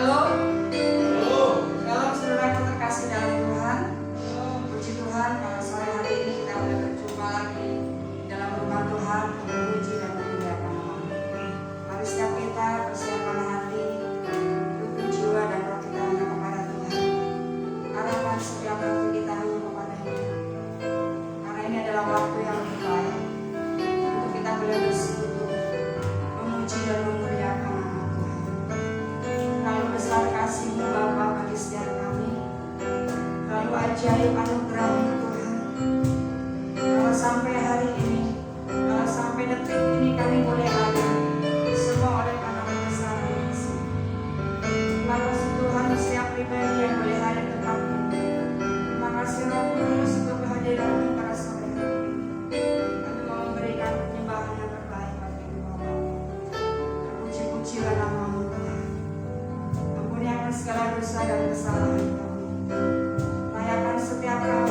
Halo, shalom saudaraku terkasih dalam Tuhan. Puji Tuhan, pada sore hari ini kita boleh berjumpa lagi dalam rumah Tuhan untuk memuji dan memuliakan nama-Nya. Mari setiap kita persiapkan hati, tuntun jiwa dan roh kita hanya kepada Tuhan. Arahkan setiap hati kita hanya kepada-Nya. Karena ini adalah waktu yang terbaik untuk kita boleh bersekutu, memuji dan memuliakan nama Tuhan. Terlalu besar kasih-Mu Bapa bagi setiap kami, terlalu ajaib anugerah-Mu Tuhan. Kalau sampai hari ini, kalau sampai detik ini kami boleh ada, semua oleh karena kebesaran kasih. Terima kasih Tuhan untuk setiap pribadi yang boleh hadir tempat ini. Terima kasih Roh Kudus untuk kehadiran-Mu pada sore hari ini. Kami mau memberikan penyembahan yang terbaik bagi Bapa. Terpuji-pujilah nama-Mu Tuhan. Ampuni akan segala dosa dan kesalahan kami. Layakan setiap kami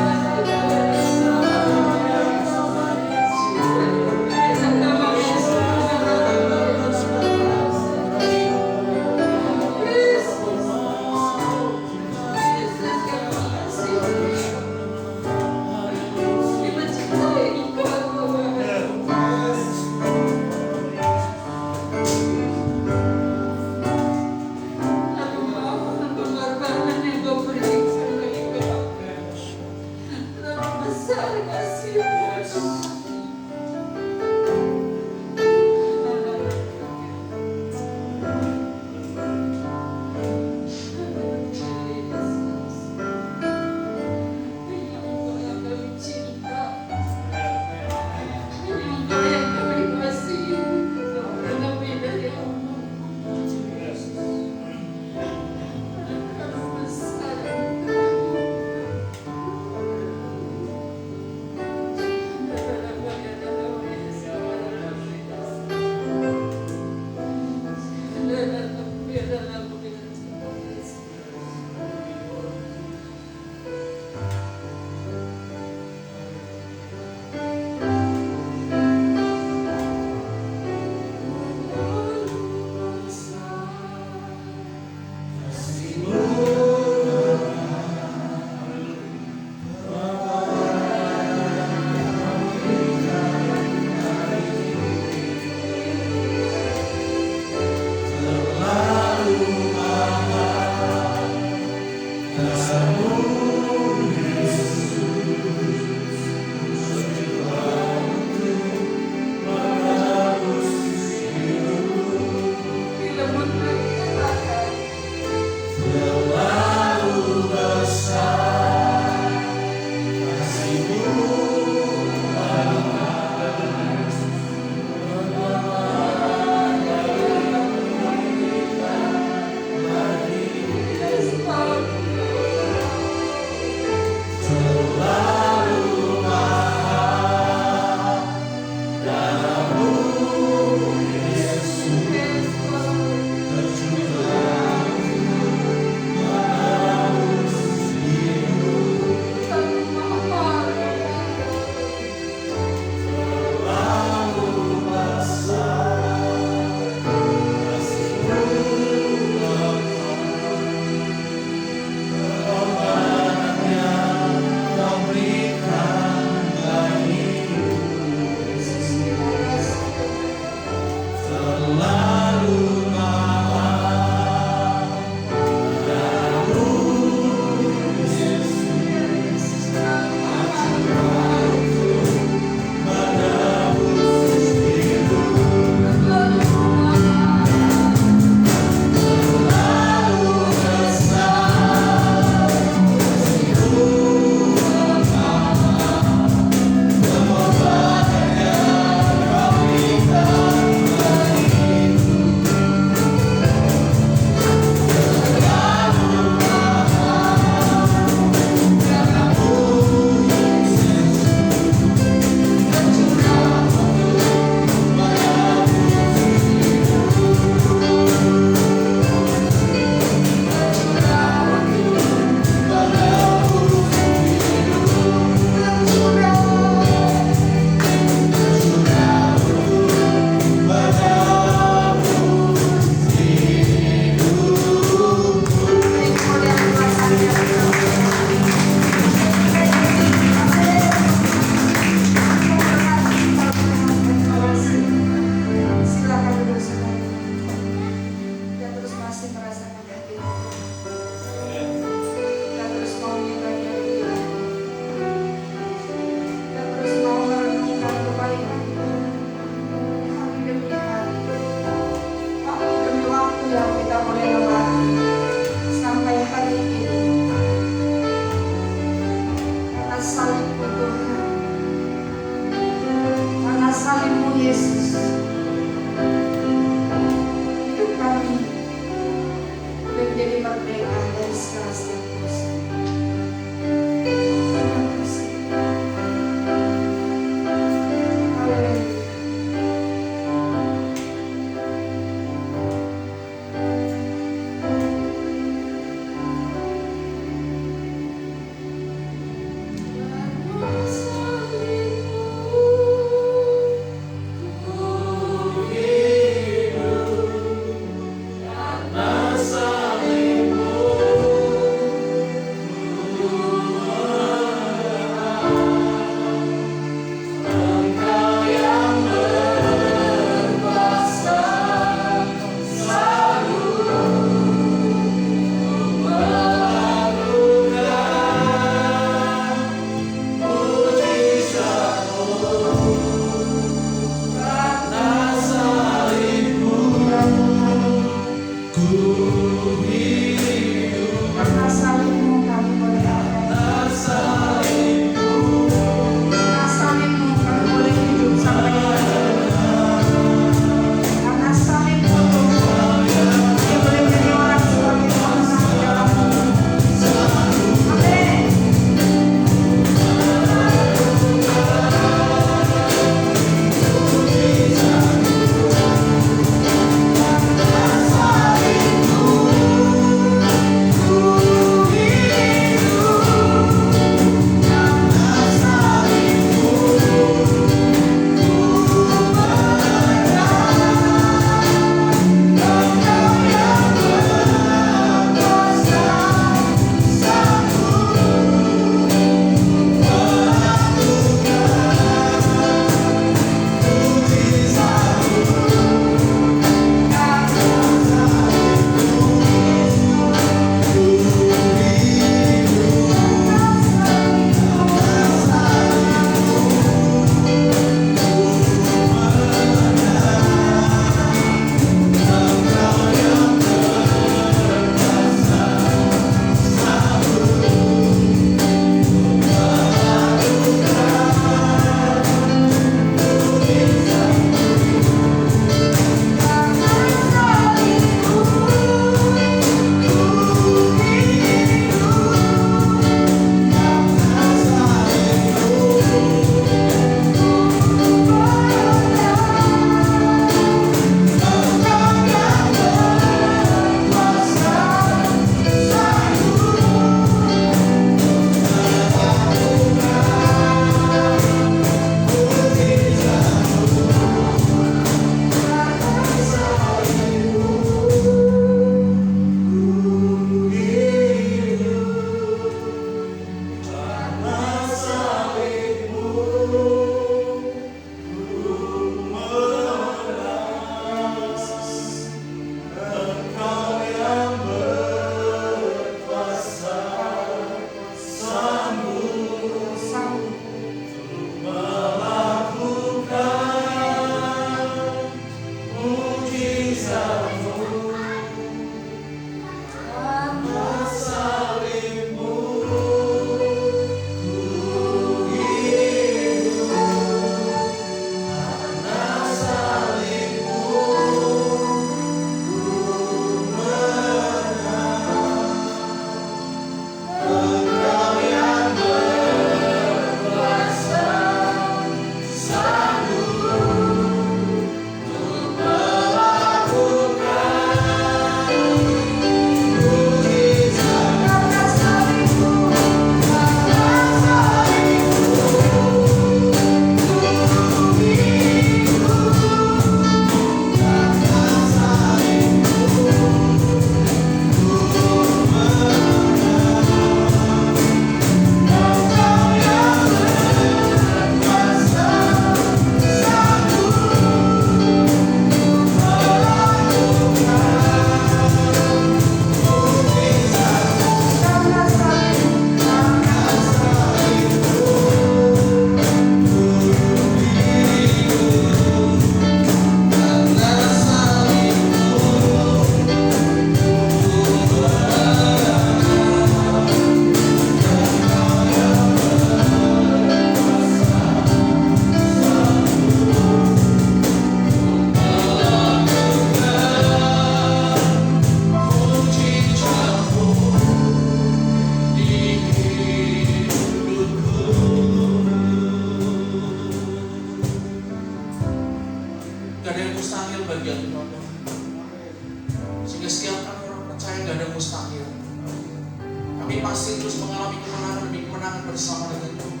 bersama dengan Tuhan.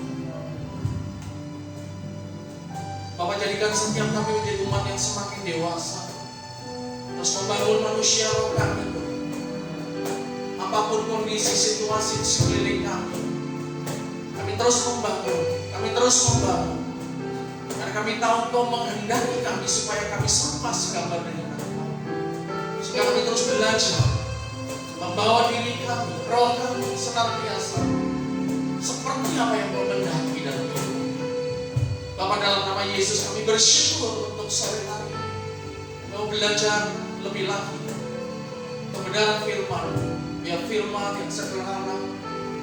Bapa, jadikan setiap kami menjadi umat yang semakin dewasa, terus membangun manusia roh kami, Tuhan. Apapun kondisi situasi di sekeliling kami terus membangun, kami terus membangun. Karena kami tahu Kau menghendaki kami supaya kami serupa segambar dengan Engkau. Sehingga kami terus belajar membawa diri kami, roh kami senantiasa seperti apa yang Kau menghendaki dalam hidup. Bapa, dalam nama Yesus kami bersyukur untuk sore hari ini. Mau belajar lebih lagi kebenaran firman, biar firman yang sederhana,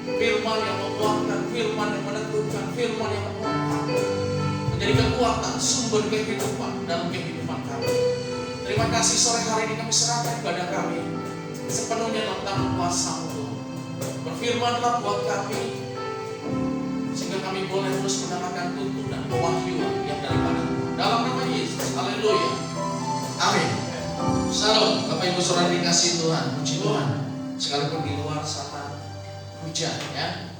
firman yang menguatkan, firman yang menentukan, firman yang menguatkan, menjadi kekuatan, sumber kehidupan dalam kehidupan kami. Terima kasih sore hari ini kami serahkan kepada kami sepenuhnya dalam tangan kuasa-Mu. Berfirmanlah buat kami, sehingga kami boleh terus mendapatkan tuntunan pewahyuan yang daripada Tuhan. Dalam nama Yesus, haleluya, amin. Shalom, Bapak Ibu Saudara dikasihi Tuhan, puji Tuhan. Sekalipun di luar sana hujan, ya.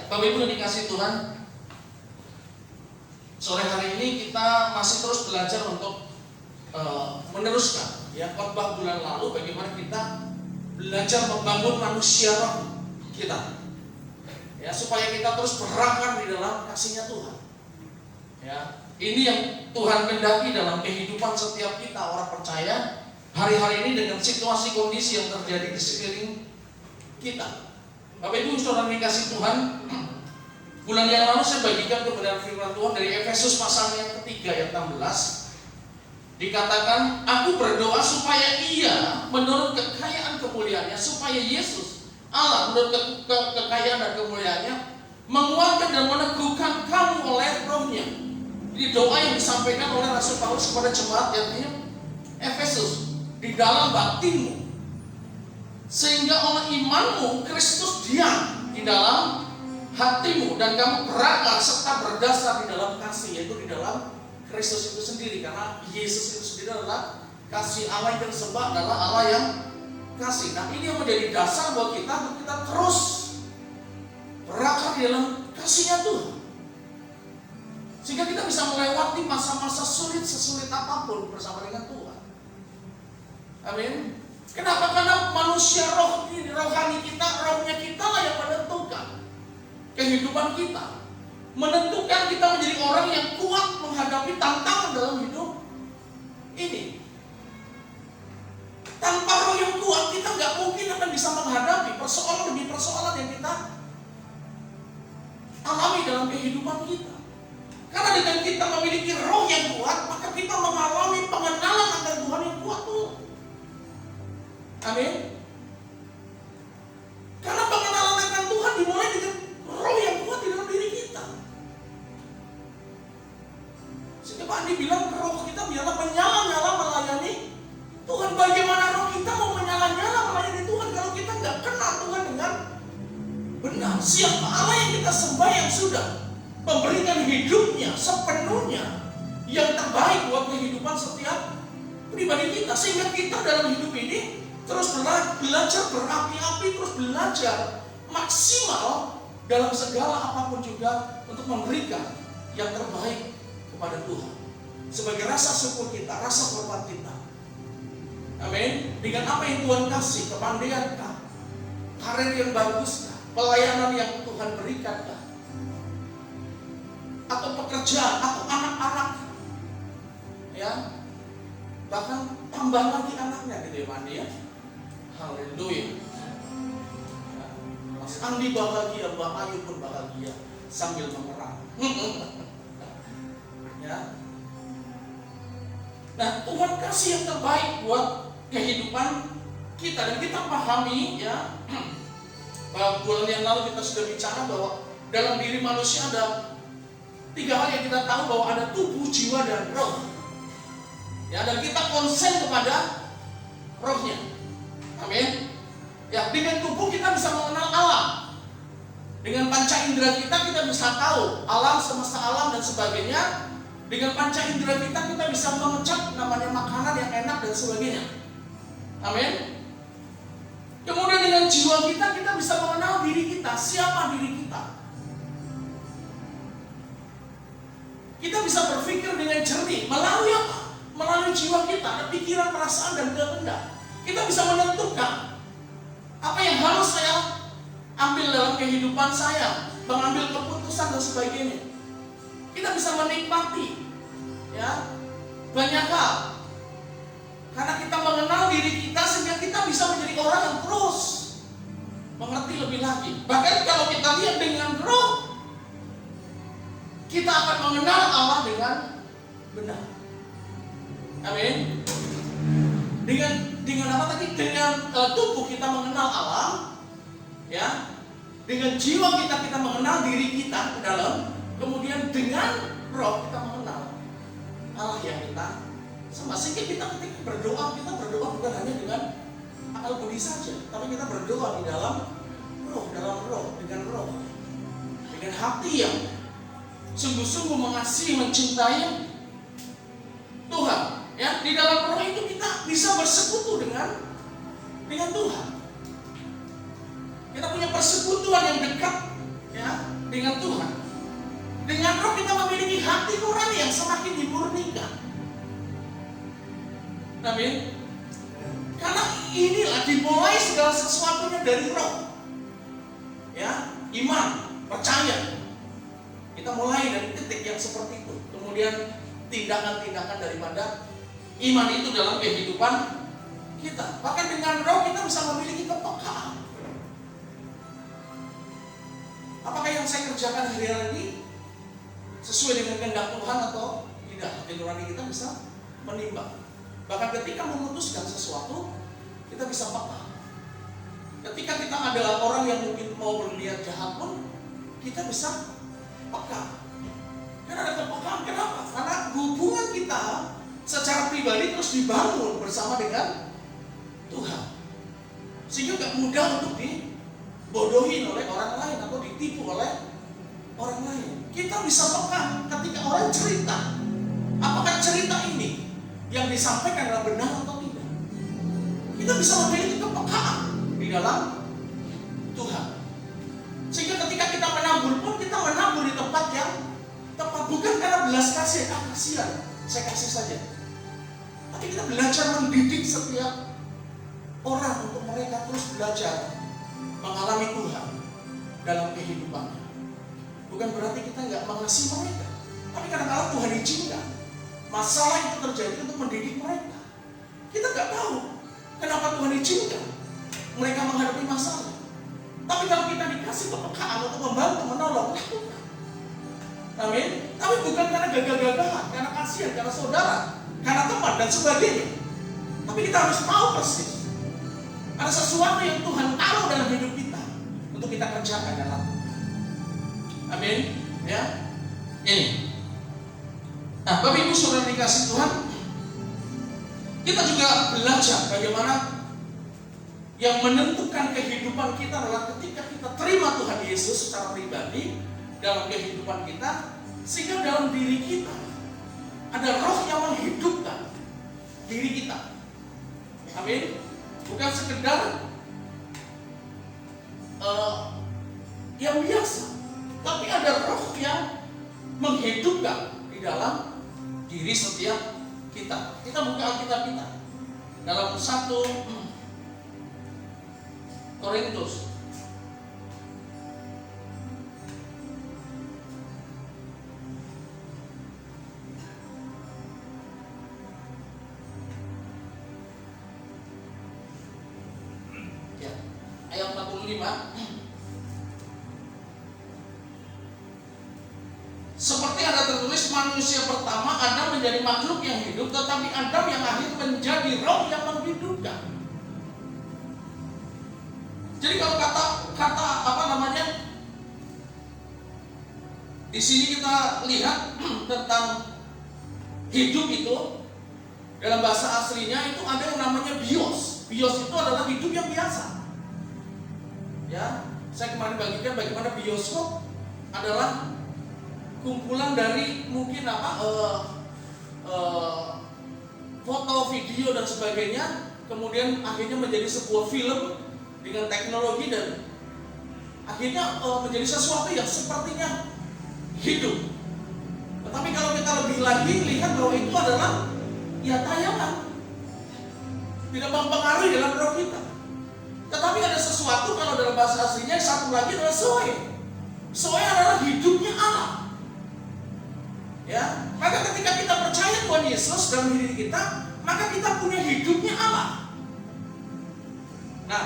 Bapak Ibu dikasihi Tuhan, sore hari ini kita masih terus belajar untuk meneruskan ya khotbah bulan lalu, bagaimana kita belajar membangun manusia roh kita, ya, supaya kita terus berakar di dalam kasih-Nya Tuhan. Ya, ini yang Tuhan kehendaki dalam kehidupan setiap kita orang percaya hari-hari ini dengan situasi kondisi yang terjadi di sekeliling kita. Bapak Ibu Saudara dikasihi Tuhan, bulan yang lalu saya bagikan kebenaran firman Tuhan dari Efesus pasal yang ketiga ayat 16. Dikatakan, aku berdoa supaya Ia menurut kekayaan kemuliaannya, supaya Yesus Allah menurut kekayaan dan kemuliaannya menguatkan dan meneguhkan kamu oleh rohnya. Di doa yang disampaikan oleh Rasul Paulus kepada jemaat yang Efesus, di dalam baktimu, sehingga oleh imanmu Kristus diam di dalam hatimu dan kamu berakar serta berdasar di dalam kasih, yaitu di dalam Kristus itu sendiri. Karena Yesus itu sendiri adalah kasih Allah, yang disembah adalah Allah yang kasih. Nah, ini yang menjadi dasar buat kita untuk kita terus berakar di dalam kasih-Nya Tuhan, sehingga kita bisa melewati masa-masa sulit sesulit apapun bersama dengan Tuhan. Amin. Kenapa? Karena manusia rohani kita, rohnya kita lah yang menentukan kehidupan kita, menentukan kita menjadi orang yang kuat menghadapi tantangan dalam hidup ini. Tanpa roh yang kuat, kita nggak mungkin akan bisa menghadapi persoalan demi persoalan yang kita alami dalam kehidupan kita. Karena dengan kita memiliki roh yang kuat, maka kita mengalami pengenalan akan Tuhan yang kuat tuh. Amin. Karena pengenalan akan Tuhan dimulai dengan roh yang kuat di dalam diri kita. Sehingga Pak Andi bilang, roh kita biarlah menyala-nyala melayani Tuhan. Bagaimana roh kita mau menyala-nyala melayani Tuhan kalau kita nggak kenal Tuhan dengan benar? Siapa Allah yang kita sembah, yang sudah memberikan hidupnya sepenuhnya yang terbaik buat kehidupan setiap pribadi kita, sehingga kita dalam hidup ini terus belajar berapi-api, terus belajar maksimal dalam segala apapun juga untuk memberikan yang terbaik kepada Tuhan sebagai rasa syukur kita, rasa hormat kita. Amin. Dengan apa yang Tuhan kasih, kepandaian kah, karir yang bagus kah, pelayanan yang Tuhan berikan kah, atau pekerjaan, atau anak-anak, ya, bahkan tambah lagi anaknya gitu ya Mandi ya. Haleluya. Mas Andi bahagia, Mbak Ayu pun bahagia sambil mengerang. Ya. Nah, Tuhan kasih yang terbaik buat kehidupan kita, dan kita pahami ya. Bulan yang lalu kita sudah bicara bahwa dalam diri manusia ada 3 hal yang kita tahu, bahwa ada tubuh, jiwa, dan roh. Ya, dan kita konsen kepada rohnya. Amin. Ya, dengan tubuh kita bisa mengenal alam. Dengan panca indera kita bisa tahu alam, semesta alam dan sebagainya. Dengan panca indera kita bisa mengecap namanya makanan yang enak dan sebagainya. Amin. Kemudian dengan jiwa kita bisa mengenal diri kita, siapa diri kita. Kita bisa berpikir dengan jernih. Melalui apa? Melalui jiwa kita, ada pikiran, perasaan, dan kehendak. Kita bisa menentukan apa yang harus saya ambil dalam kehidupan saya, mengambil keputusan dan sebagainya. Kita bisa menikmati ya banyak hal karena kita mengenal diri kita, sehingga kita bisa menjadi orang yang terus mengerti lebih lagi. Bahkan kalau kita lihat dengan roh, kita akan mengenal Allah dengan benar. Amin. Dengan apa tadi? Dengan tubuh kita mengenal Allah, ya. Dengan jiwa kita mengenal diri kita ke dalam. Kemudian dengan roh kita mengenal Allah yang kita sama. Sehingga kita ketika berdoa, kita berdoa bukan hanya dengan akal budi saja, tapi kita berdoa di dalam roh, dengan hati yang sungguh-sungguh mengasihi, mencintai Tuhan. Ya, di dalam roh itu kita bisa bersekutu dengan Tuhan. Kita punya persekutuan yang dekat ya dengan Tuhan. Dengan roh kita memiliki hati nurani yang semakin dimurnikan. Amin. Karena inilah dimulai segala sesuatunya dari roh. Ya, iman, percaya. Kita mulai dari titik yang seperti itu. Kemudian tindakan-tindakan daripada iman itu dalam kehidupan kita. Bahkan dengan roh kita bisa memiliki kepekaan. Apakah yang saya kerjakan hari-hari ini sesuai dengan kehendak Tuhan atau tidak? Hati nurani kita bisa menimbang. Bahkan ketika memutuskan sesuatu, kita bisa peka. Ketika kita adalah orang yang mungkin mau berniat jahat pun, kita bisa peka. Karena ada kepekaan. Kenapa? Karena hubungan kita secara pribadi terus dibangun bersama dengan Tuhan. Sehingga gak mudah untuk dibodohin oleh orang lain atau ditipu oleh orang lain. Kita bisa peka ketika orang cerita. Apakah cerita ini yang disampaikan adalah benar atau tidak? Kita bisa memiliki kepekaan di dalam Tuhan. Sehingga ketika kita menabur pun, kita menabur di tempat yang tepat. Bukan karena belas kasih, kasihan, saya kasih saja. Tapi kita belajar mendidik setiap orang untuk mereka terus belajar mengalami Tuhan dalam kehidupannya. Bukan berarti kita nggak mengasihi mereka, tapi kadang-kadang Tuhan izinkan masalah itu terjadi untuk mendidik mereka. Kita nggak tahu kenapa Tuhan izinkan mereka menghadapi masalah. Tapi kalau kita dikasih kepekaan untuk membantu, menolong, lakukan. Amin. Tapi bukan karena gagah-gagahan, karena kasihan, karena saudara, karena teman dan sebagainya. Tapi kita harus tahu persis ada sesuatu yang Tuhan taruh dalam hidup kita untuk kita kerjakan dan lakukan. Amin. Ya. Ini. Nah, Bapak Ibu Saudara dikasih Tuhan, kita juga belajar bagaimana yang menentukan kehidupan kita adalah ketika kita terima Tuhan Yesus secara pribadi dalam kehidupan kita, sehingga dalam diri kita ada roh yang menghidupkan diri kita. Amin. Bukan sekedar yang biasa, tapi ada roh yang menghidupkan di dalam diri setiap kita. Kita buka Alkitab kita dalam 1 Korintus. Ya, ayat 45. Seperti ada tertulis, manusia pertama Adam menjadi makhluk yang hidup, tetapi Adam yang akhir menjadi roh yang menghidupkan. Jadi kalau kata apa namanya, di sini kita lihat tentang hidup itu dalam bahasa aslinya itu ada yang namanya bios. Bios itu adalah hidup yang biasa. Ya, saya kemarin bagikan bagaimana bioskop adalah kumpulan dari mungkin foto, video dan sebagainya, kemudian akhirnya menjadi sebuah film dengan teknologi dan akhirnya menjadi sesuatu yang sepertinya hidup. Tetapi kalau kita lebih lagi lihat bahwa itu adalah ya tayangan, tidak mempengaruhi dalam roh kita. Tetapi ada sesuatu kalau dalam bahasa aslinya, satu lagi adalah zoe. Zoe adalah hidupnya Allah. Ya, maka ketika kita percaya Tuhan Yesus dalam diri kita, maka kita punya hidupnya Allah. Nah,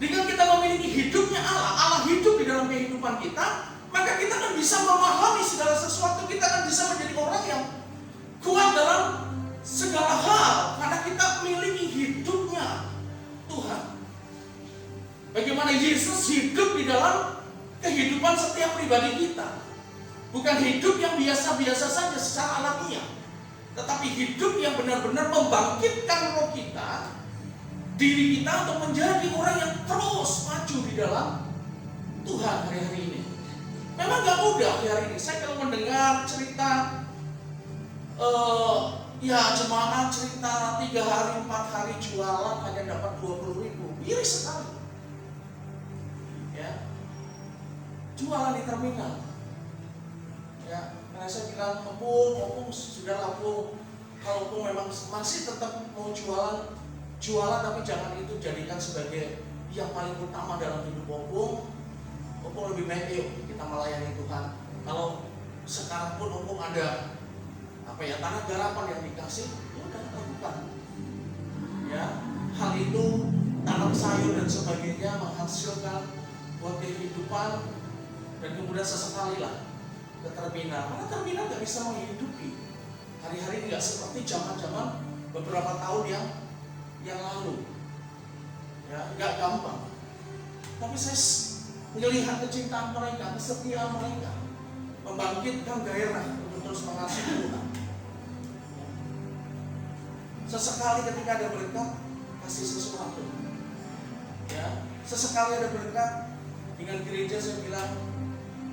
dengan kita memiliki hidupnya Allah, Allah hidup di dalam kehidupan kita, maka kita akan bisa memahami segala sesuatu. Kita akan bisa menjadi orang yang kuat dalam segala hal, karena kita memiliki hidupnya Tuhan. Bagaimana Yesus hidup di dalam kehidupan setiap pribadi kita. Bukan hidup yang biasa-biasa saja secara alamiah, tetapi hidup yang benar-benar membangkitkan roh kita, diri kita untuk menjadi orang yang terus maju di dalam Tuhan hari-hari ini. Memang gak mudah hari ini. Saya kalau mendengar cerita ya jemaat cerita 3 hari 4 hari jualan hanya dapat 20.000, miris sekali. Ya, jualan di terminal. Ya, karena saya bilang opung sudah lapung. Kalau opung memang masih tetap mau jualan, tapi jangan itu jadikan sebagai yang paling utama dalam hidup opung. Opung lebih baik yuk kita melayani Tuhan. Kalau sekarang pun opung ada tanah garapan yang dikasih, ya udah lakukan. Ya, hal itu tanam sayur dan sebagainya menghasilkan buat kehidupan, dan kemudian sesekali lah ke terminal. Karena terminal nggak bisa menghidupi. Hari-hari nggak seperti zaman-zaman beberapa tahun yang lalu. Ya, nggak gampang. Tapi saya melihat kecintaan mereka, kesetiaan mereka, membangkitkan gairah untuk terus mengasihi Tuhan. Sesekali ketika ada berkat, kasih sesuatu. Ya, sesekali ada berkat dengan gereja. Saya bilang,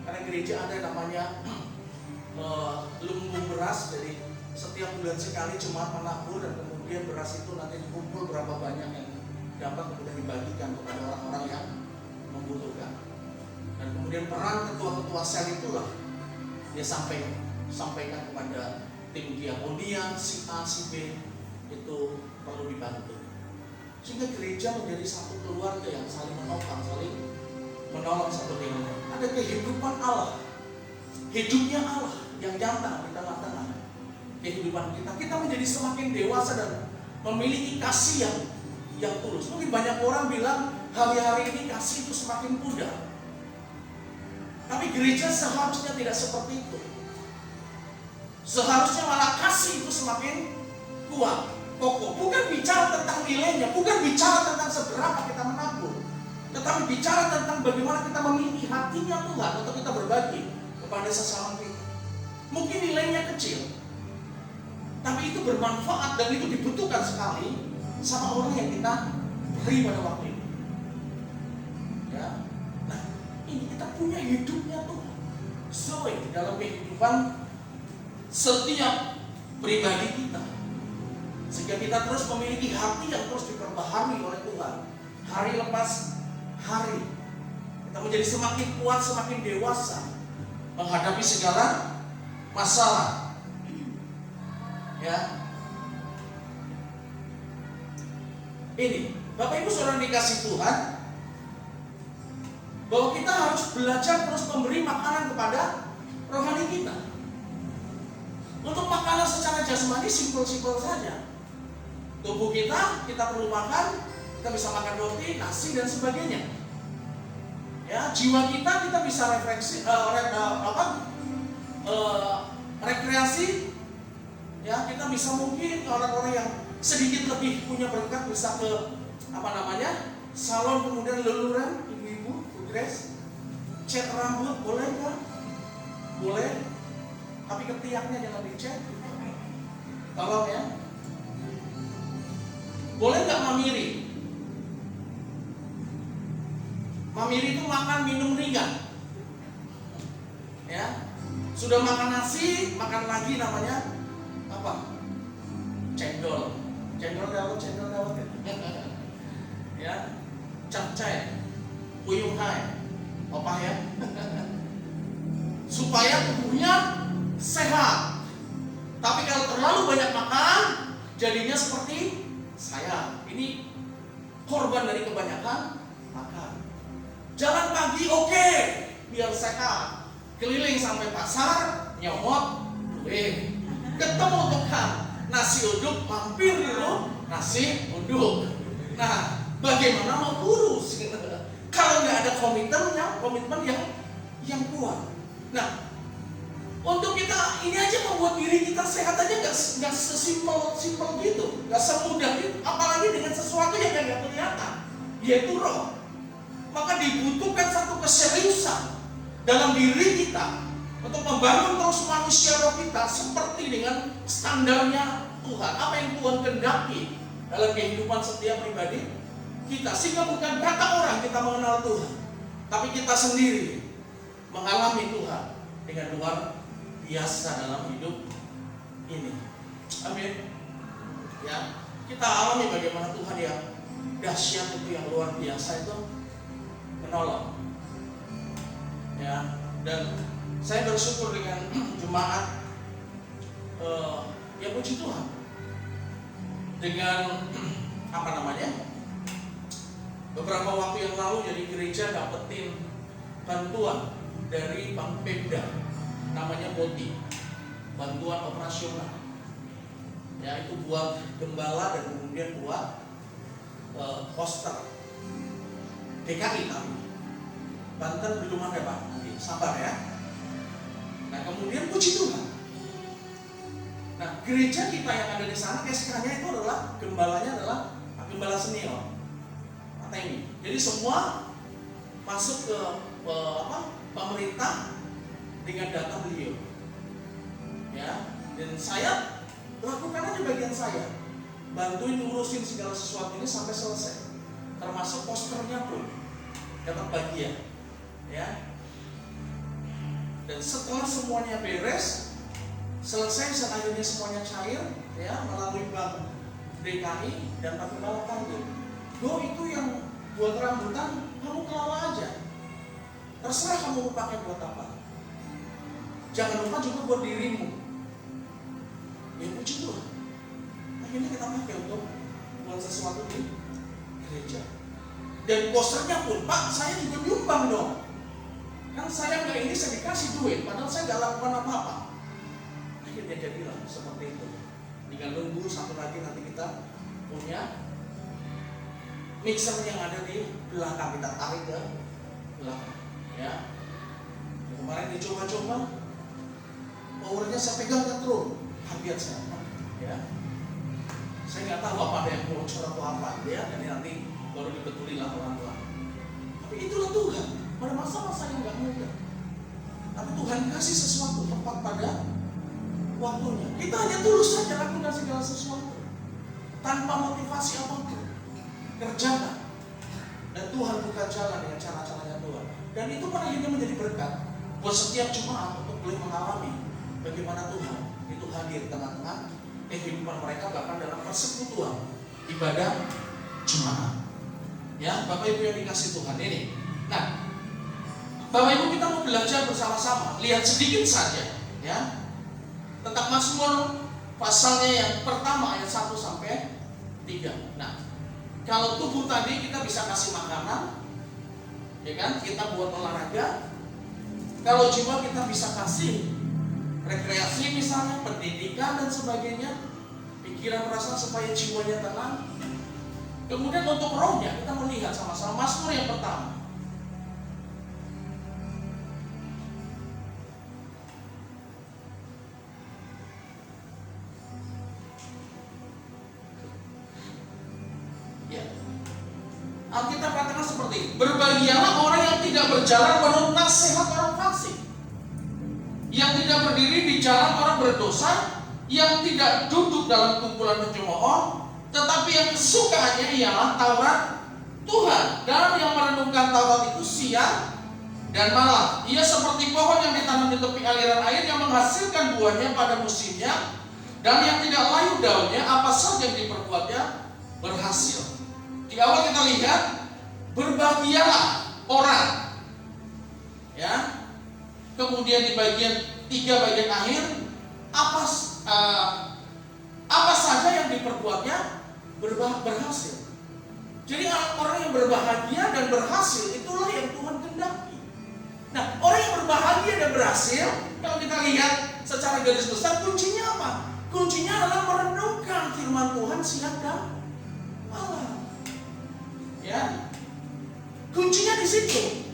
karena gereja ada namanya lumbung beras, jadi setiap bulan sekali jemaat menabur, dan kemudian beras itu nanti dikumpul berapa banyak yang dapat kemudian dibagikan kepada orang-orang yang membutuhkan. Dan kemudian peran ketua-ketua sel itulah dia sampaikan kepada tim diakonia, si A, si B itu perlu dibantu. Sehingga gereja menjadi satu keluarga yang saling menopang, saling menolong satu dengan lain. Ada kehidupan Allah, hidupnya Allah yang nyata di tengah-tengah kehidupan kita. Kita menjadi semakin dewasa dan memiliki kasih yang tulus. Mungkin banyak orang bilang hari-hari ini kasih itu semakin pudar. Tapi gereja seharusnya tidak seperti itu. Seharusnya malah kasih itu semakin kuat, kokoh. Bukan bicara tentang nilainya, bukan bicara tentang seberapa kita menabur, tetapi bicara tentang bagaimana kita memiliki hatinya Tuhan untuk kita berbagi kepada sesama kita. Mungkin nilainya kecil, tapi itu bermanfaat dan itu dibutuhkan sekali sama orang yang kita beri pada waktu itu. Ya, nah ini kita punya hidupnya Tuhan, zoe dalam kehidupan setiap pribadi kita, sehingga kita terus memiliki hati yang terus diperbaharui oleh Tuhan hari lepas hari. Kita menjadi semakin kuat, semakin dewasa menghadapi segala masalah. Ya, ini Bapak Ibu Saudara dikasih Tuhan, bahwa kita harus belajar terus memberi makanan kepada rohani kita. Untuk makanan secara jasmani simpel-simpel saja. Tubuh kita perlu makan, kita bisa makan roti, nasi dan sebagainya. Ya, jiwa kita bisa rekreasi. Ya, kita bisa mungkin orang-orang yang sedikit lebih punya berkat bisa ke salon, kemudian luluran, ibu-ibu, Grace, cat rambut, boleh nggak? Boleh, tapi ketiaknya jangan dicat. Tolong ya. Boleh nggak mamiri? Mamiri itu makan minum ringan. Ya, sudah makan nasi, makan lagi namanya apa? Cendol. Cendol dawet ya, capcay, puyung hai, apa ya? Supaya tubuhnya sehat. Tapi kalau terlalu banyak makan, jadinya seperti saya. Ini korban dari kebanyakan makan. Jalan pagi oke, biar sehat. Keliling sampai pasar, nyomot duit. Ketemu tukang nasi uduk, mampir dulu nasi uduk. Nah, bagaimana mau kurus? Kalau nggak ada komitmen yang kuat. Nah, untuk kita ini aja membuat diri kita sehat aja nggak sesimpel gitu, nggak semudah itu. Apalagi dengan sesuatu yang nggak kelihatan, yaitu roh. Maka dibutuhkan satu keseriusan dalam diri kita untuk membangun terus manusia roh kita seperti dengan standarnya Tuhan. Apa yang Tuhan kehendaki dalam kehidupan setiap pribadi kita, sehingga bukan kata orang kita mengenal Tuhan, tapi kita sendiri mengalami Tuhan dengan luar biasa dalam hidup ini. Amin. Ya, kita alami bagaimana Tuhan yang dahsyat itu, yang luar biasa itu menolong. Ya, dan saya bersyukur dengan jemaat. Ya puji Tuhan. Dengan beberapa waktu yang lalu jadi gereja dapetin bantuan dari Bank Pemda, namanya BOTI, bantuan operasional. Ya, itu buat gembala dan kemudian buat poster DKI kami. Banten belum ada Pak, nanti sabar ya. Nah, kemudian puji Tuhan. Nah, gereja kita yang ada di sana SK-nya itu adalah gembalanya adalah gembala senior. Ini. Jadi semua masuk ke pemerintah dengan data beliau. Ya, dan saya lakukan aja bagian saya. Bantuin ngurusin segala sesuatu ini sampai selesai. Termasuk posternya pun dapat bagian. Ya. Dan setelah semuanya beres, selesai saat akhirnya semuanya cair, ya, melalui Bank DKI dan Pak Gembala Tanggul. Itu yang buat rambutan, kamu kelola aja. Terserah kamu mau pakai buat apa. Jangan lupa juga buat dirimu. Ya puji Tuhan. Akhirnya kita pakai untuk buat sesuatu di gereja. Dan posternya pun, Pak, saya juga nyumbang dong. Kan saya nggak ini, saya dikasih duit, padahal saya nggak lakukan apa-apa. Akhirnya jadilah seperti itu. Tinggal nunggu satu lagi nanti kita punya mixer yang ada di belakang, kita tarik ke belakang. Ya. Kemarin dicoba-coba, powernya saya pegang terus, kaget saya. Ya. Saya nggak tahu apa ada yang bocor atau apa, ya. Jadi nanti baru dibetulin lah pelan-pelan. Tapi itulah Tuhan. Pada masa-masa yang nggak mudah, tapi Tuhan kasih sesuatu tepat pada waktunya. Kita hanya tulus saja lakukan segala sesuatu tanpa motivasi apapun. Kerjakan, dan Tuhan buka jalan dengan cara-caranya Tuhan. Dan itu pada akhirnya menjadi berkat buat setiap jemaat untuk boleh mengalami bagaimana Tuhan itu hadir di tengah-tengah kehidupan mereka, bahkan dalam persekutuan ibadah jemaat. Ya, Bapak Ibu yang dikasih Tuhan ini. Nah, Bapak Ibu, kita mau belajar bersama-sama. Lihat sedikit saja, ya, tentang Mazmur pasalnya yang pertama ayat 1 sampai 3. Nah, kalau tubuh tadi kita bisa kasih makanan, ya kan? Kita buat olahraga. Kalau jiwa kita bisa kasih rekreasi misalnya, pendidikan dan sebagainya, pikiran perasaan supaya jiwanya tenang. Kemudian untuk rohnya kita melihat sama-sama Mazmur yang pertama. Alkitab katakan seperti ini, berbahagialah orang yang tidak berjalan menurut nasihat orang fasik, yang tidak berdiri di jalan orang berdosa, yang tidak duduk dalam kumpulan pencemooh, tetapi yang kesukaannya ialah Taurat Tuhan, dan yang merenungkan Taurat itu siang dan malam. Ia seperti pohon yang ditanam di tepi aliran air, yang menghasilkan buahnya pada musimnya, dan yang tidak layu daunnya, apa saja yang diperbuatnya berhasil. Di awal kita lihat, berbahagialah orang, ya. kemudian di bagian 3 bagian akhir apa saja yang diperbuatnya berhasil. Jadi orang yang berbahagia dan berhasil itulah yang Tuhan kehendaki. Nah, orang yang berbahagia dan berhasil, kalau kita lihat secara garis besar, kuncinya apa? Kuncinya adalah merenungkan firman Tuhan siang dan malam. Ya, kuncinya di situ.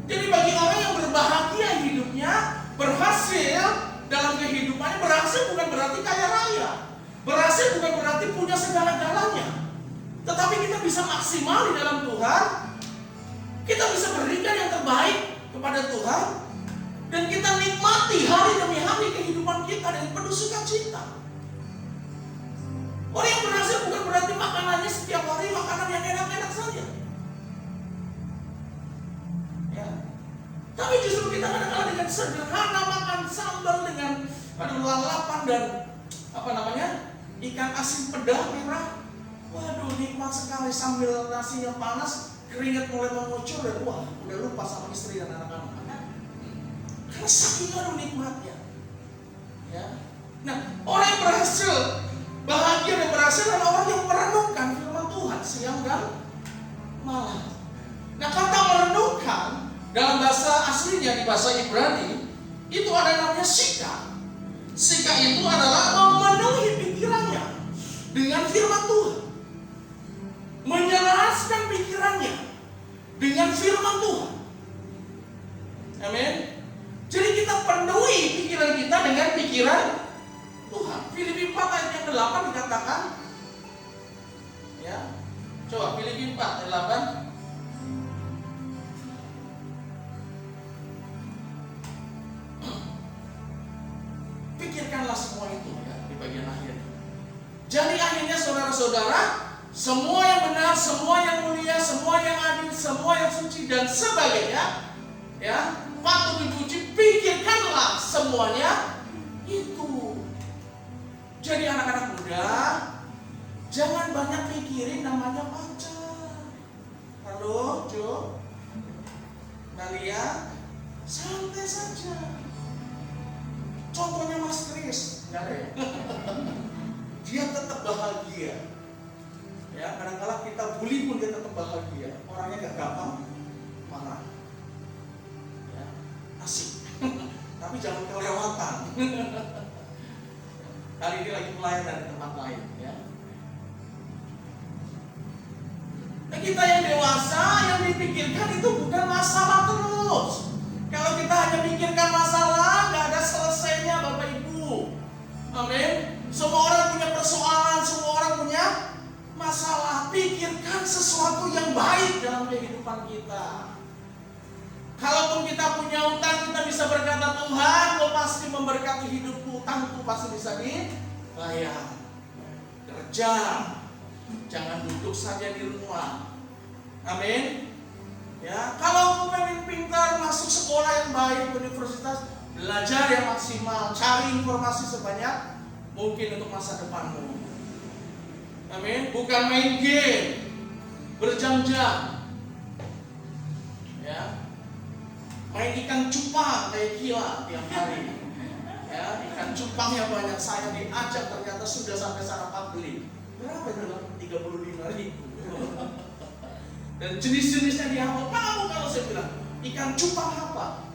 Jadi bagi orang yang berbahagia hidupnya, berhasil dalam kehidupannya, berhasil bukan berarti kaya raya, berhasil bukan berarti punya segala-galanya, tetapi kita bisa maksimal di dalam Tuhan, kita bisa berikan yang terbaik kepada Tuhan, dan kita nikmati hari demi hari kehidupan kita dengan penuh sukacita. Orang yang berhasil bukan berarti makanannya setiap hari makanan yang enak-enak saja. Ya. Tapi justru kita kadang-kadang dengan sederhana makan sambal dengan lalapan dan ikan asin pedas merah. Waduh, nikmat sekali sambil nasinya panas, keringat mulai mengucur dan wah, udah lupa sama istri dan anak-anak. Karena saking nikmatnya. Ya. Nah, orang yang berhasil, bahagia dan berhasil adalah orang yang merenungkan firman Tuhan siang dan malam. Nah, kata merenungkan dalam bahasa aslinya di bahasa Ibrani itu ada namanya sika. Sika itu adalah memenuhi pikirannya dengan firman Tuhan, menyelaraskan pikirannya dengan firman Tuhan. Amin. Jadi kita penuhi pikiran kita dengan pikiran Tuhan. Filipi 4 ayat yang 8 dikatakan, ya, coba Filipi 4 ayat 8. Pikirkanlah semua itu ya di bagian akhir. Jadi akhirnya saudara-saudara, semua yang benar, semua yang mulia, semua yang adil, semua yang suci dan sebagainya, ya, patut dipuji, pikirkanlah semuanya itu. Jadi anak-anak muda, jangan banyak pikirin namanya pacar. Halo, Jo, Nalia, santai saja. Contohnya Mas Kris, dia tetap bahagia. Ya, kadang-kadang kita bully pun dia tetap bahagia. Orangnya gak gampang marah. Ya, asik. Tapi jangan kelewatan. Hari ini lagi pelayanan di tempat lain, ya. Nah, kita yang dewasa yang dipikirkan itu bukan masalah terus. Kalau kita hanya pikirkan masalah, gak ada selesainya Bapak Ibu. Amin. Semua orang punya persoalan, semua orang punya masalah. Pikirkan sesuatu yang baik dalam kehidupan kita. Kalaupun kita punya utang, kita bisa berkata, Tuhan, Kau pasti memberkati hidupku, utangku pasti bisa dibayar. Kerja, jangan duduk saja di rumah. Amin. Ya, kalau pengen pintar, masuk sekolah yang baik, universitas, belajar yang maksimal, cari informasi sebanyak mungkin untuk masa depanmu. Amin. Bukan main game berjam-jam. Ya. Main ikan cupang kayak gila tiap hari. Ya, ikan cupangnya banyak, saya diajak ternyata sudah sampai sarapan beli. Berapa itu? 35.000. Dan jenis-jenisnya dihafal. Kamu kalau saya bilang ikan cupang apa?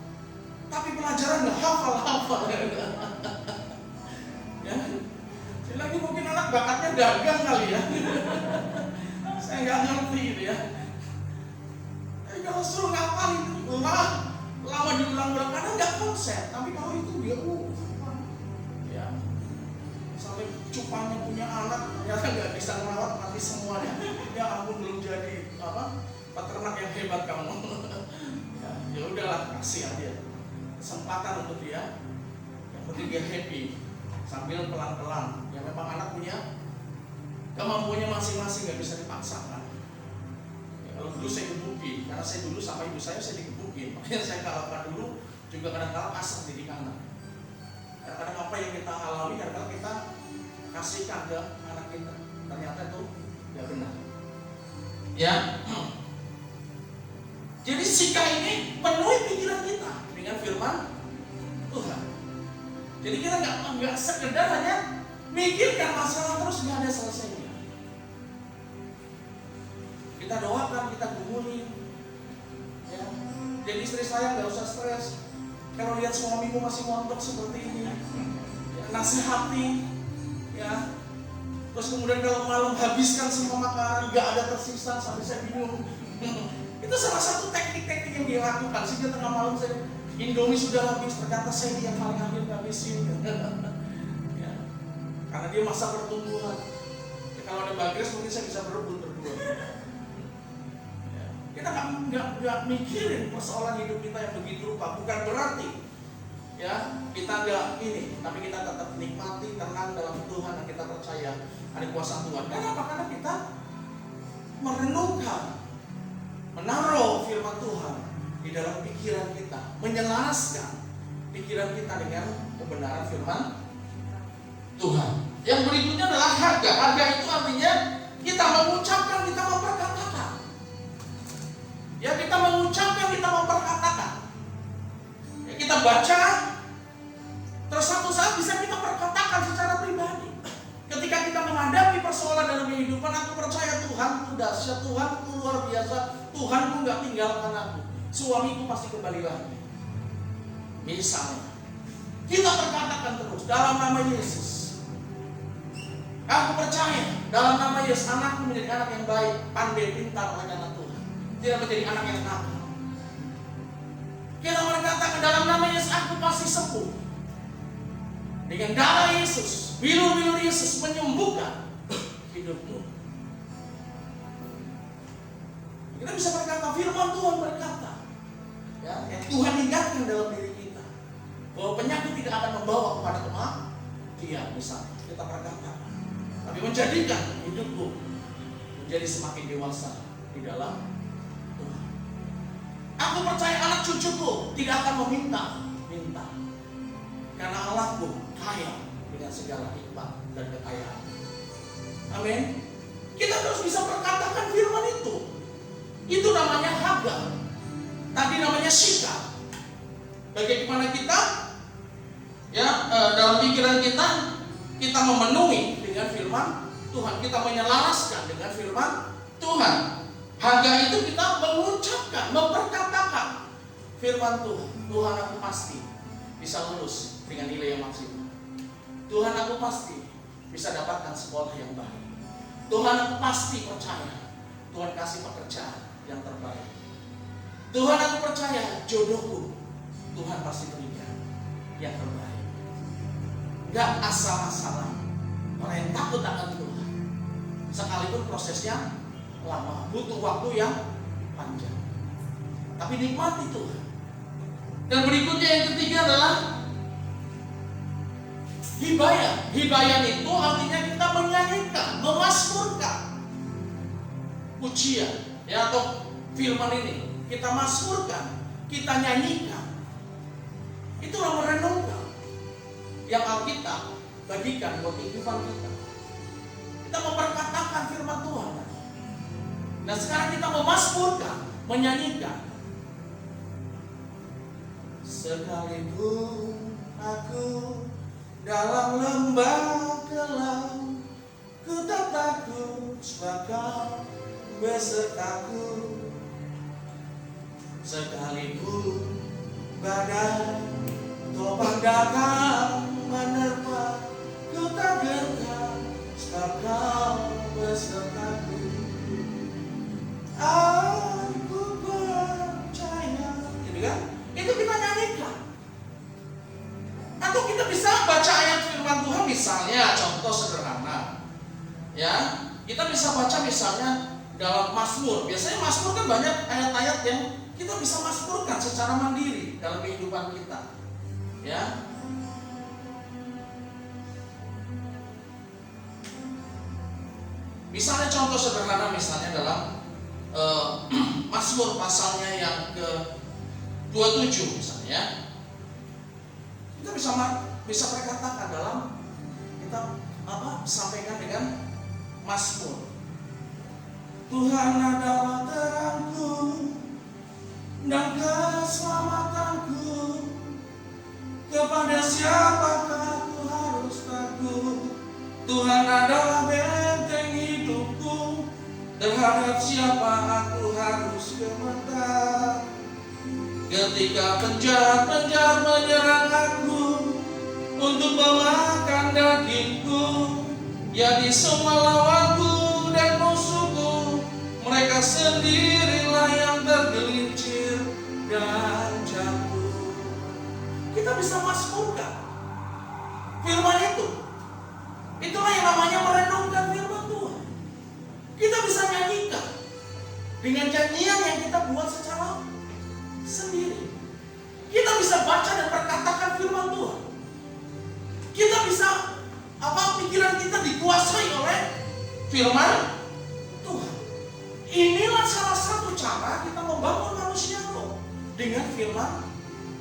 Tapi pelajaran nggak hafal. Ya. Jadi lagi mungkin anak bakatnya dagang kali ya. Saya nggak ngerti gitu ya. Tapi kalau suruh ngapalin lama diulang-ulang kadang nggak konsen. Tapi kalau itu dia ya. Sampai cupangnya punya anak ternyata nggak bisa merawat, mati semuanya. Ya ampun, belum jadi peternak yang hebat kamu. Ya udahlah, kasih aja kesempatan untuk dia. Yang penting dia happy sambil pelan-pelan. Ya memang anak punya kemampuannya masing-masing, nggak bisa dipaksakan. Ya, kalau dulu saya gebukin, karena saya dulu sama ibu saya digebukin, makanya saya kalahkan dulu juga kadang-kadang kasar didik anak. Kadang-kadang apa yang kita alami, kadang-kadang kita kasihkan ke anak kita, ternyata itu nggak benar. Ya. Jadi Sika ini penuhi pikiran kita dengan firman Tuhan. Jadi kita nggak sekedar hanya mikirkan masalah terus nggak ada selesainya. Kita doakan, kita gumuli. Ya. Jadi istri saya nggak usah stres. Kalau lihat suamimu masih montok seperti ini, ya, nasihati, ya. Terus kemudian kalau malam habiskan semua makanan, nggak ada tersisa sampai saya bingung. Itu salah satu teknik-teknik yang dia lakukan. Sehingga tengah malam saya Indomie sudah habis, ternyata saya yang paling akhir ngabisin. Ya. Karena dia masa pertumbuhan. Ya, kalau ada Mbak Grace mungkin saya bisa berebut berdua. Ya. Kita nggak mikirin persoalan hidup kita yang begitu rupa. Bukan berarti ya kita nggak ini, tapi kita tetap nikmati, tenang dalam Tuhan dan kita percaya ada kuasa Tuhan. Kenapa? Karena kita merenungkan, menaruh firman Tuhan di dalam pikiran kita, menyelaraskan pikiran kita dengan kebenaran firman Tuhan. Yang berikutnya adalah harga. Harga itu artinya kita mengucapkan, kita memperkatakan. Ya, kita mengucapkan, kita memperkatakan. Ya, kita baca, terus satu saat bisa kita perkatakan secara pribadi. Ketika kita menghadapi persoalan dalam kehidupan, aku percaya Tuhan itu dahsyat, Tuhan itu luar biasa, Tuhan itu nggak tinggalkan aku, suamiku pasti kembali lagi. Misalnya, kita perkatakan terus dalam nama Yesus. Aku percaya dalam nama Yesus anakku menjadi anak yang baik, pandai, pintar oleh karena Tuhan, tidak menjadi anak yang nakal. Kita berkatakan dalam nama Yesus aku pasti sembuh. Dengan darah Yesus, bilur-bilur Yesus menyembuhkan hidupmu. Kita bisa berkata, firman Tuhan berkata, ya, yang Tuhan ingatkan dalam diri kita, bahwa penyakit tidak akan membawa kepada kematian. Misalnya, kita berkata, tapi menjadikan hidupku menjadi semakin dewasa di dalam Tuhan. Aku percaya anak cucuku tidak akan meminta, karena Allahku kaya dengan segala hikmat dan kekayaan. Amin. Kita terus bisa berkatakan firman itu. Itu namanya Hagar. Tadi namanya Sika. Bagaimana kita ya dalam pikiran kita memenuhi dengan firman Tuhan, kita menyelaraskan dengan firman Tuhan. Hagar itu kita mengucapkan, memperkatakan firman Tuhan. Tuhan, aku pasti bisa lulus dengan nilai yang maksimal. Tuhan, aku pasti bisa dapatkan sekolah yang baik. Tuhan, aku pasti percaya Tuhan kasih pekerjaan yang terbaik. Tuhan, aku percaya jodohku Tuhan pasti berikan yang terbaik. Gak asal-asalan. Orang yang takut akan Tuhan, sekalipun prosesnya lama, butuh waktu yang panjang, tapi nikmati Tuhan. Dan berikutnya yang ketiga adalah hibayah. Hibayah itu artinya kita menyanyikan, memasmurkan pujian, ya, atau firman ini kita masmurkan, kita nyanyikan. Itulah merenungkan yang Alkitab bagikan buat kehidupan kita. Kita memperkatakan firman Tuhan. Nah sekarang kita memasmurkan, menyanyikan. Sekalipun aku dalam lembah gelap, ku tak takut sebab Kau besertaku. Sekalipun badai topan datang menerpa, ku tak gentar sebab Kau besertaku. Aku percaya, gitu kan? Itu kita nyanyikan. Atau kita bisa baca ayat firman Tuhan, misalnya contoh sederhana, ya, kita bisa baca misalnya dalam Mazmur. Biasanya Mazmur kan banyak ayat-ayat yang kita bisa mazmurkan secara mandiri dalam kehidupan kita, ya. Misalnya contoh sederhana, misalnya dalam Mazmur pasalnya yang ke-27 misalnya, kita bisa berkatakan dalam kita sampaikan dengan Mazmur. Tuhan adalah terangku dan keselamatanku. Kepada siapakah aku harus takut? Tuhan adalah benteng hidupku. Terhadap siapa aku harus gemetar? Ketika penjahat-penjahat menyerang aku untuk memakan dagingku, jadi semua lawanku dan musuhku, mereka sendirilah yang tergelincir dan jatuh. Kita bisa masmurkan firman itu. Itulah yang namanya merenungkan firman Tuhan. Kita bisa nyanyikan dengan nyanyian yang kita buat secara sendiri. Kita bisa baca dan perkatakan firman Tuhan. Kita bisa pikiran kita dikuasai oleh firman Tuhan. Inilah salah satu cara kita membangun manusia roh dengan firman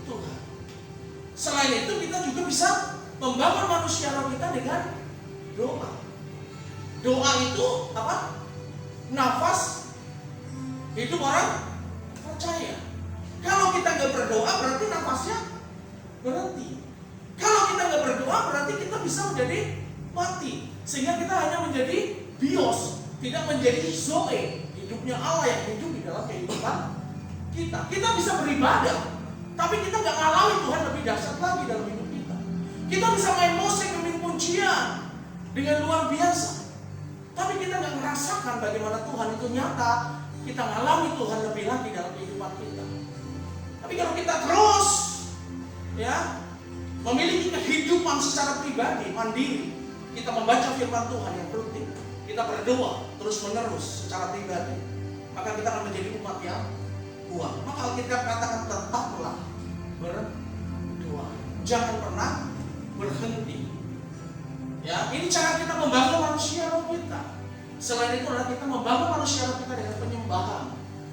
Tuhan. Selain itu kita juga bisa membangun manusia roh kita dengan doa. Doa itu nafas hidup orang percaya. Kalau kita nggak berdoa berarti nafasnya berhenti. Kalau kita nggak berdoa berarti kita bisa menjadi mati. Sehingga kita hanya menjadi bios, tidak menjadi zoe, hidupnya Allah yang hidup di dalam kehidupan kita. Kita bisa beribadah, tapi kita nggak ngalami Tuhan lebih dahsyat lagi dalam hidup kita. Kita bisa main musik, main pujian dengan luar biasa, tapi kita nggak merasakan bagaimana Tuhan itu nyata. Kita ngalami Tuhan lebih lagi dalam kehidupan kita. Tapi kalau kita terus memiliki kehidupan secara pribadi, mandiri, kita membaca firman Tuhan yang rutin, kita berdoa terus menerus secara pribadi, maka kita akan menjadi umat yang kuat. Maka Alkitab katakan tetaplah berdoa, jangan pernah berhenti. Ya, ini cara kita membangun manusia roh kita. Selain itu adalah kita membangun manusia roh kita dengan penyembahan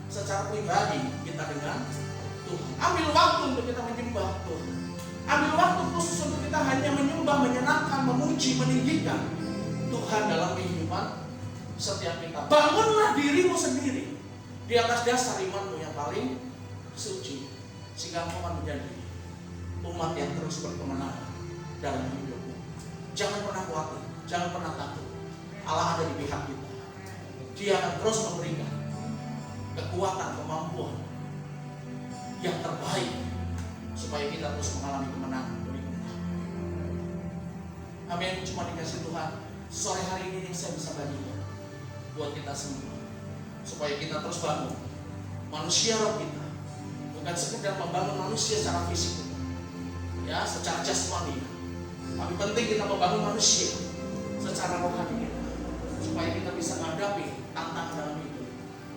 secara pribadi kita dengan Tuhan. Ambil waktu untuk kita menyembah Tuhan. Ambil waktu khusus untuk kita hanya menyembah, menyenangkan, memuji, meninggikan Tuhan dalam kehidupan setiap kita. Bangunlah dirimu sendiri di atas dasar imanmu yang paling suci, sehingga kamu akan menjadi umat yang terus berkemenangan dalam hidupmu. Jangan pernah khawatir, jangan pernah takut. Allah ada di pihak kita. Dia akan terus memberikan kekuatan, kemampuan yang terbaik supaya kita terus mengalami kemenangan berikutnya. Amin. Cuma dikasih Tuhan sore hari ini yang saya bisa bagikan buat kita semua, supaya kita terus bangun manusia roh kita, bukan sekedar membangun manusia secara fisik kita, ya, secara jasmani, tapi penting kita membangun manusia secara rohani kita, supaya kita bisa menghadapi tantangan dalam hidup,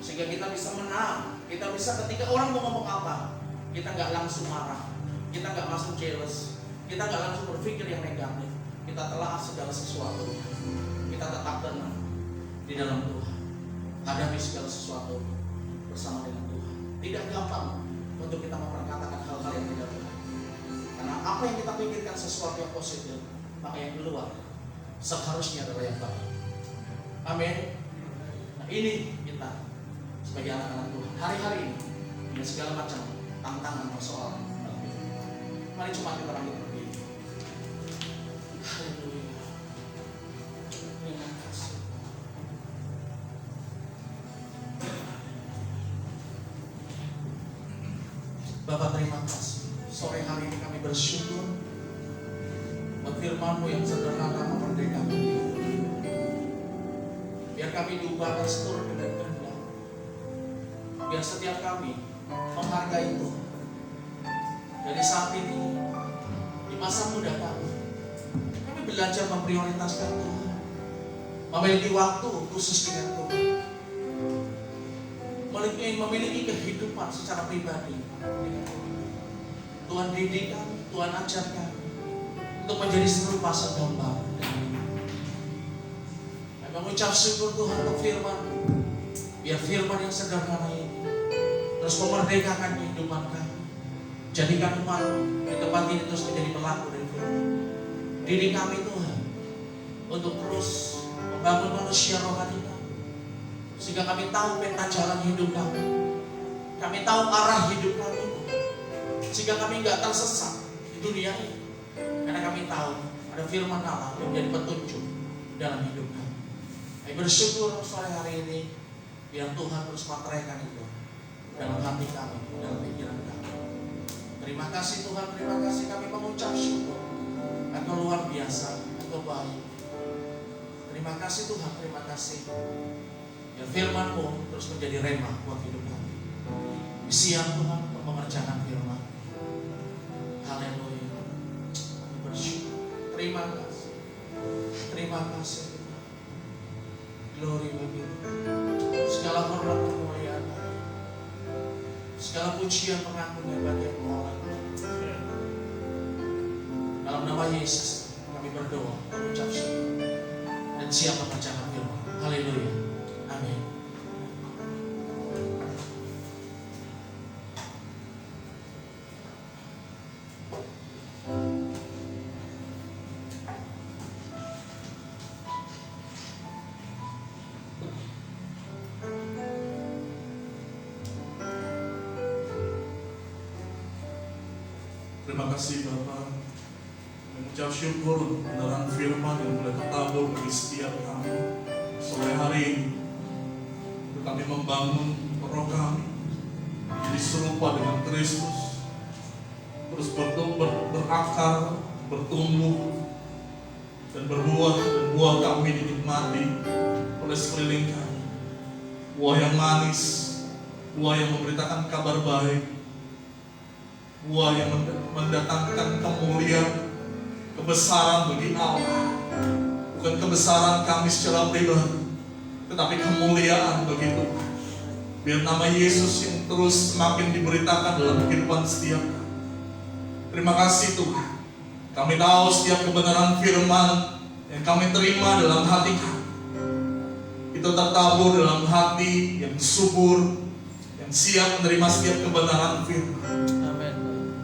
sehingga kita bisa menang. Kita bisa ketika orang mau ngomong apa, kita nggak langsung marah, kita nggak langsung jealous, kita nggak langsung berpikir yang negatif. Kita telah segala sesuatu, kita tetap tenang di dalam Tuhan, hadapi segala sesuatu bersama dengan Tuhan. Tidak gampang untuk kita memperkatakan hal-hal yang tidak baik, karena apa yang kita pikirkan sesuatu yang positif, maka yang keluar seharusnya adalah yang baik. Amin. Nah, ini kita sebagai anak-anak Tuhan hari-hari ini dengan segala macam tantangan persoalan. Mari cuma kita bangkit berdiri. Haleluya. Terima kasih. Bapak, terima kasih. Sore hari ini kami bersyukur buat firman-Mu yang sederhana memerdekakan kami. Biar kami diubahkan seturut dengan kehendak. Biar setiap kami menghargai Tuhan. Dari saat ini, di masa muda kami belajar memprioritaskan Tuhan, memiliki waktu khusus dengan Tuhan, memiliki kehidupan secara pribadi dengan Tuhan. Tuhan didik kami, Tuhan ajar kami untuk menjadi serupa segambar. Kami mengucap syukur Tuhan untuk firman, biar firman yang sederhana ini terus memerdekakan kehidupan kami. Jadikan umat di tempat ini terus menjadi pelaku dari firman. Didik kami Tuhan untuk terus membangun manusia rohani kami, sehingga kami tahu peta jalan hidup kami. Kami tahu arah hidup kami, sehingga kami nggak tersesat di dunia ini. Karena kami tahu ada firman Allah yang menjadi petunjuk dalam hidup kami. Kami bersyukur sore hari ini, biar Tuhan terus meteraikan itu dalam hati kami, dalam pikiran kami. Terima kasih Tuhan, terima kasih, kami mengucap syukur. Engkau luar biasa, Engkau baik. Terima kasih Tuhan, terima kasih. Ya firman-Mu terus menjadi rema buat hidup kami. Di siang Tuhan untuk mengerjakan firman. Haleluya. Kami bersyukur. Terima kasih. Terima kasih Tuhan. Glory bagi segala hormat kemuliaan, segala pujian pengagungan bagi Allah. Dalam nama Yesus kami berdoa, mengucap syukur dan siap mengerjakan firman. Haleluya. Amin. Terima kasih Bapak. Mengucap syukur untuk kebenaran firman yang boleh tertabur bagi setiap kami sore hari ini. Untuk kami membangun roh kami menjadi serupa dengan Kristus, terus berakar, bertumbuh dan berbuah, dan buah kami dinikmati oleh sekeliling kami. Buah yang manis, buah yang memberitakan kabar baik, buah yang mendatangkan kemuliaan, kebesaran bagi Allah. Bukan kebesaran kami secara pribadi, tetapi kemuliaan bagi Tuhan. Biar nama Yesus yang terus semakin diberitakan dalam kehidupan setiap kami. Terima kasih Tuhan. Kami tahu setiap kebenaran firman yang kami terima dalam hati kami, itu tertabur dalam hati yang subur, yang siap menerima setiap kebenaran firman.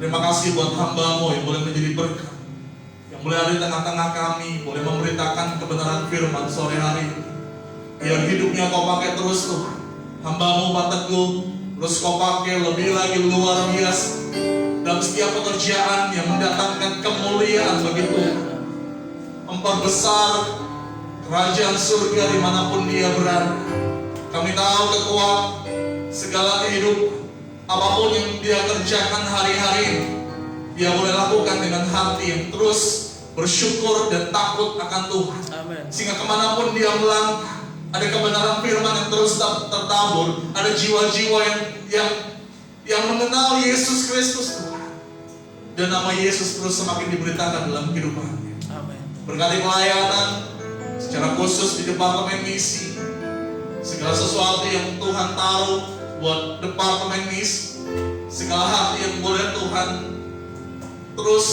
Terima kasih buat hamba-Mu yang boleh menjadi berkat, yang boleh ada di tengah-tengah kami, boleh memberitakan kebenaran firman sore hari ini. Biar hidupnya Kau pakai terus Tuhan. Hamba-Mu Pak Teguh, terus Kau pakai lebih lagi luar biasa dalam setiap pekerjaan yang mendatangkan kemuliaan bagi Tuhan, memperbesar kerajaan surga dimanapun dia berada. Kami tahu Ketua, segala kehidupan, apapun yang dia kerjakan hari-hari ini, dia boleh lakukan dengan hati yang terus bersyukur dan takut akan Tuhan. Amen. Sehingga kemanapun dia melangkah, ada kebenaran firman yang terus tertabur, ada jiwa-jiwa yang mengenal Yesus Kristus Tuhan, dan nama Yesus terus semakin diberitakan dalam kehidupannya. Amen. Berkati pelayanan secara khusus di departemen misi, segala sesuatu yang Tuhan taruh buat departemen misi, segala hati yang boleh Tuhan terus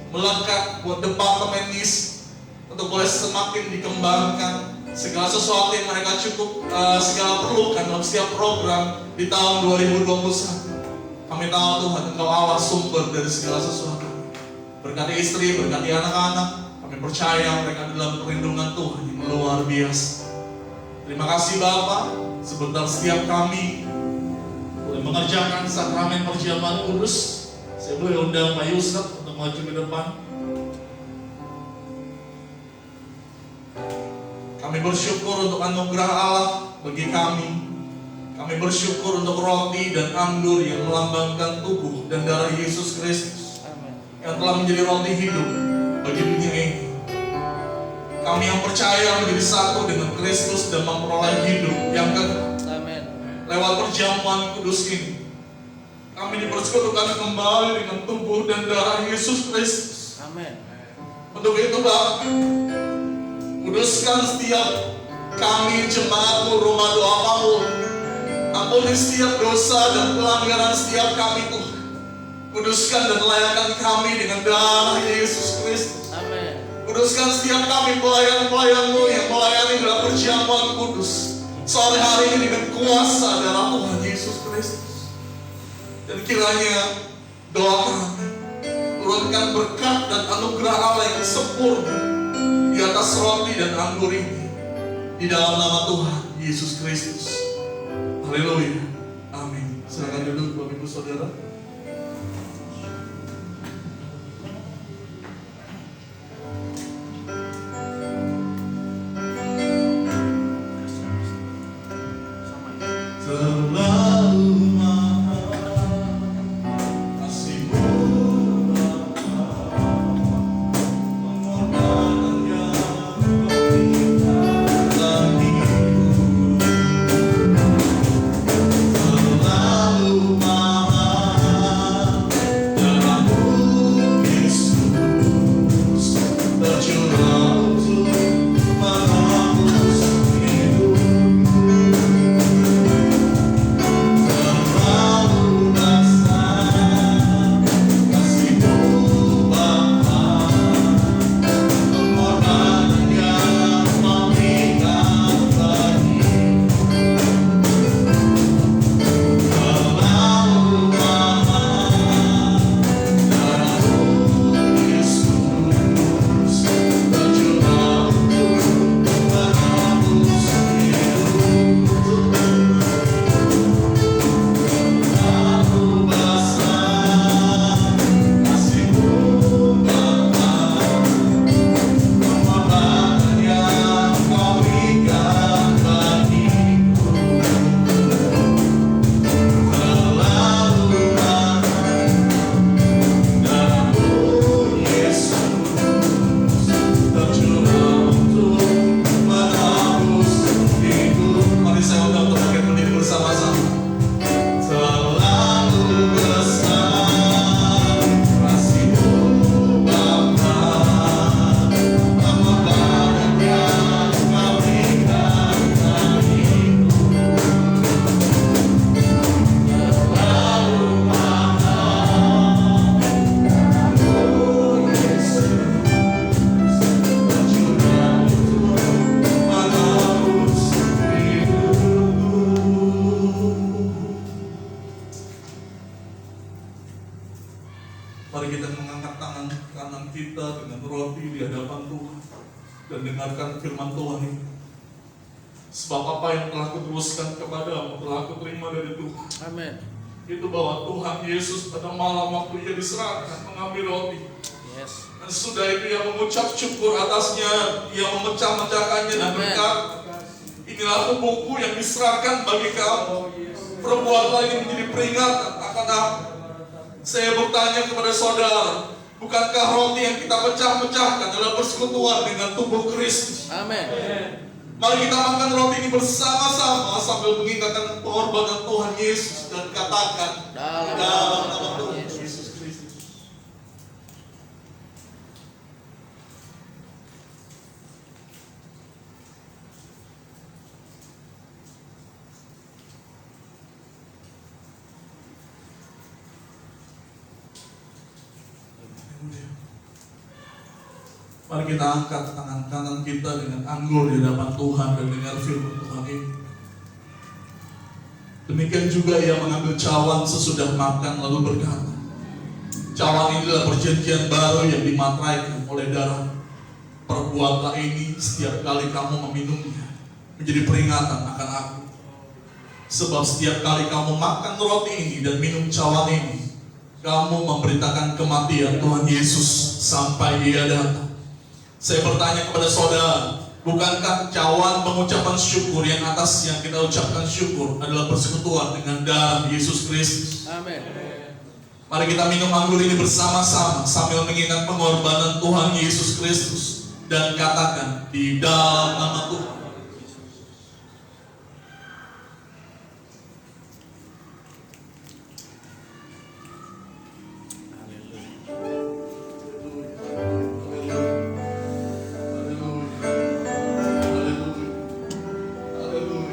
melekat buat departemen misi untuk boleh semakin dikembangkan. Segala sesuatu yang mereka segala perlukan dalam setiap program di tahun 2021. Kami tahu Tuhan, Engkau Allah sumber dari segala sesuatu. Berkati istri, berkati anak-anak, kami percaya mereka dalam perlindungan Tuhan yang luar biasa. Terima kasih Bapak, sebentar setiap kami boleh mengerjakan sakramen perjamuan kudus. Saya boleh undang Pak Yusuf untuk maju ke depan. Kami bersyukur untuk anugerah Allah bagi kami. Kami bersyukur untuk roti dan anggur yang melambangkan tubuh dan darah Yesus Kristus yang telah menjadi roti hidup bagi dunia ini. Kami yang percaya menjadi satu dengan Kristus dan memperoleh hidup yang kekal. Lewat perjamuan kudus ini, kami dipersekutukan kembali dengan tubuh dan darah Yesus Kristus. Amin. Untuk itu Bapak, kuduskan setiap kami jemaat-Mu rumah doa Paul. Ampuni setiap dosa dan pelanggaran setiap kami Tuhan. Kuduskan dan layakan kami dengan darah Yesus Kristus. Amin. Kuduskan setiap kami pelayan-pelayan-Mu yang melayani dalam perjamuan kudus sore hari ini dengan kuasa darah Tuhan Yesus Kristus. Dan kiranya doa kami turunkan berkat dan anugerah Allah yang sempurna di atas roti dan anggur ini, di dalam nama Tuhan Yesus Kristus. Haleluya. Amin. Silakan duduk Bapak Ibu Saudara. Terlalu mahal kasih-Mu Bapa, pengorbanan yang Kau berikan bagiku. Terlalu mahal darah-Mu Yesus, tercurah untuk menebus hidupku. Terlalu besar kasih-Mu Bapa, pengorbanan yang Kau berikan bagiku. Terlalu mahal darah-Mu Yesus, tercurah untuk menebus hidupku. Terlalu besar kasih-Mu Bapa, pengorbanan yang Kau berikan bagiku. Terlalu mahal darah-Mu Yesus, tercurah untuk menebus hidup. Mari saya undang untuk bangkit berdiri bersama-sama. Terlalu besar kasih-Mu Bapa, pengorbanan yang Kau berikan bagiku. Terlalu mahal darah-Mu Yesus, tercurah untuk menebus hidupku. Mari kita mengangkat tangan kanan kita dengan roti di hadapan Tuhan dan dengarkan firman Tuhan ini. Sebab apa yang telah Kuteruskan kepadamu telah Kuterima dari Tuhan. Amin. Itu bahwa Tuhan Yesus pada malam waktu Ia diserahkan mengambil roti. Yes. Dan sudah itu Ia mengucap syukur atasnya, Ia memecah-mecahkannya dan Amin. berkata, inilah tubuhku yang diserahkan bagi kamu. Perbuatlah ini menjadi peringatan akan aku. Saya bertanya kepada saudara, bukankah roti yang kita pecah-pecahkan adalah persekutuan dengan tubuh Kristus? Amin. Mari kita makan roti ini bersama-sama sambil mengingatkan pengorbanan Tuhan Yesus dan katakan Dalam dalam nama nama Tuhan Yesus. Yesus Kristus. Mari kita angkat tangan kanan kita dengan anggur di hadapan Tuhan dan dengar firman Tuhan ini. Demikian juga Ia mengambil cawan sesudah makan lalu berkata, cawan ini adalah perjanjian baru yang dimateraikan oleh darah. Perbuatlah ini setiap kali kamu meminumnya menjadi peringatan akan aku. Sebab setiap kali kamu makan roti ini dan minum cawan ini, kamu memberitakan kematian Tuhan Yesus sampai Dia datang. Saya bertanya kepada saudara, bukankah cawan pengucapan syukur yang atas yang kita ucapkan syukur adalah persekutuan dengan darah Yesus Kristus? Amin. Mari kita minum anggur ini bersama-sama sambil mengingat pengorbanan Tuhan Yesus Kristus dan katakan di dalam nama Tuhan. Haleluya.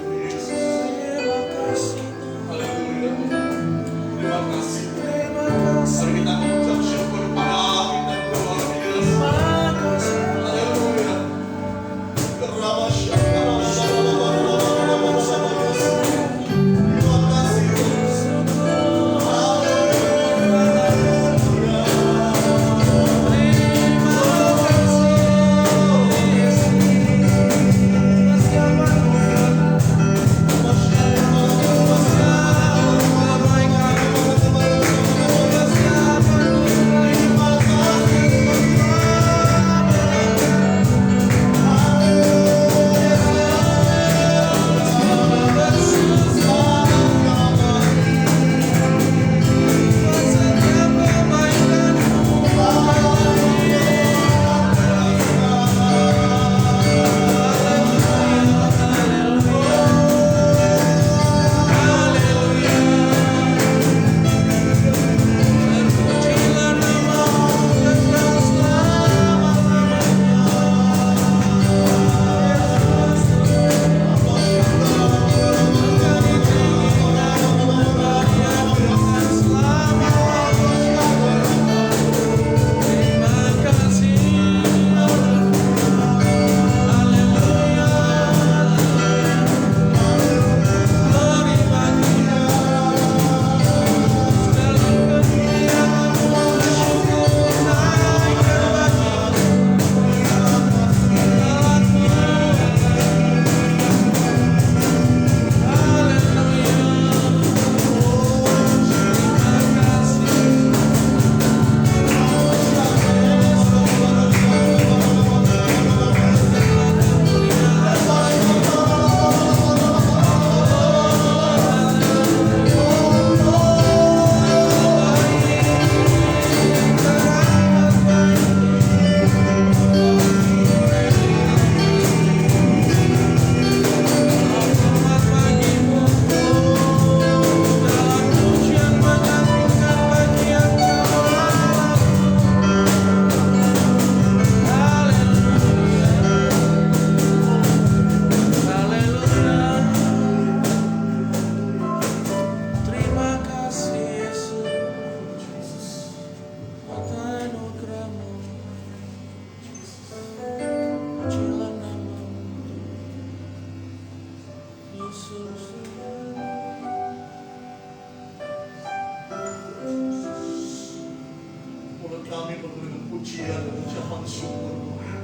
pujian dan ucapan syukur Tuhan.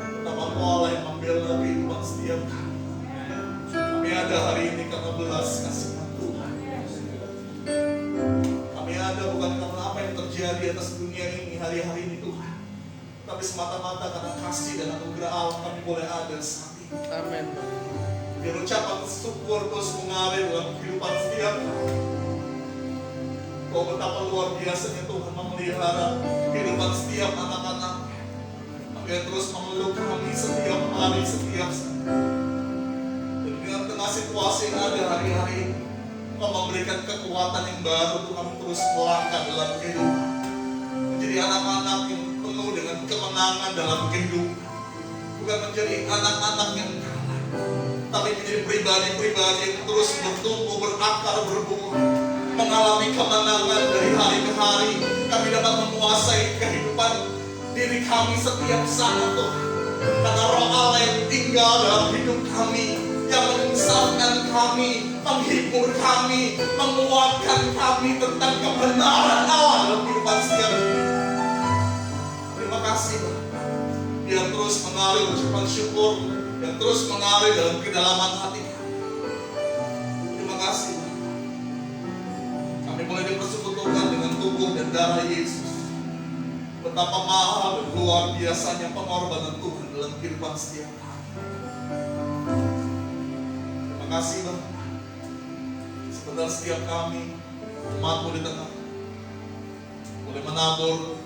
Betapa Engkau Allah yang membela kehidupan setiap kami. Kami ada hari ini karena belas kasihan Tuhan. Kami ada bukan karena apa yang terjadi atas dunia ini hari-hari ini Tuhan, tapi semata-mata karena kasih dan anugerah Allah kami boleh ada saat ini. Amin. Biar ucapan syukur terus mengalir dalam kehidupan setiap kami. Oh, betapa luar biasanya Tuhan memelihara kehidupan setiap anak-anak. Dia terus memeluk kami setiap hari, setiap saat. Dan dengan tengah situasi yang ada hari-hari ini, Kau memberikan kekuatan yang baru untuk kami terus melangkah dalam kehidupan. Menjadi anak-anak yang penuh dengan kemenangan dalam kehidupan. Bukan menjadi anak-anak yang kalah, tapi menjadi pribadi-pribadi yang terus bertumbuh, berakar, berbuah, mengalami kemenangan dari hari ke hari. Kami dapat menguasai kehidupan diri kami setiap saat Tuhan. Karena Roh Allah yang tinggal dalam hidup kami, yang menginsafkan kami, menghibur kami, menguatkan kami tentang kebenaran Allah dalam kehidupan setiap hari. Terima kasih Bapak. Biar terus mengalir ucapan syukur, yang terus mengalir dalam kedalaman hati kami. Terima kasih Bapak. Kami boleh dipersekutukan dengan tubuh dan darah Yesus. Betapa mahal dan luar biasanya pengorbanan Tuhan dalam kehidupan setiap kami. Terima kasih Bapak. Sebentar setiap kami umat-Mu di tengah boleh menabur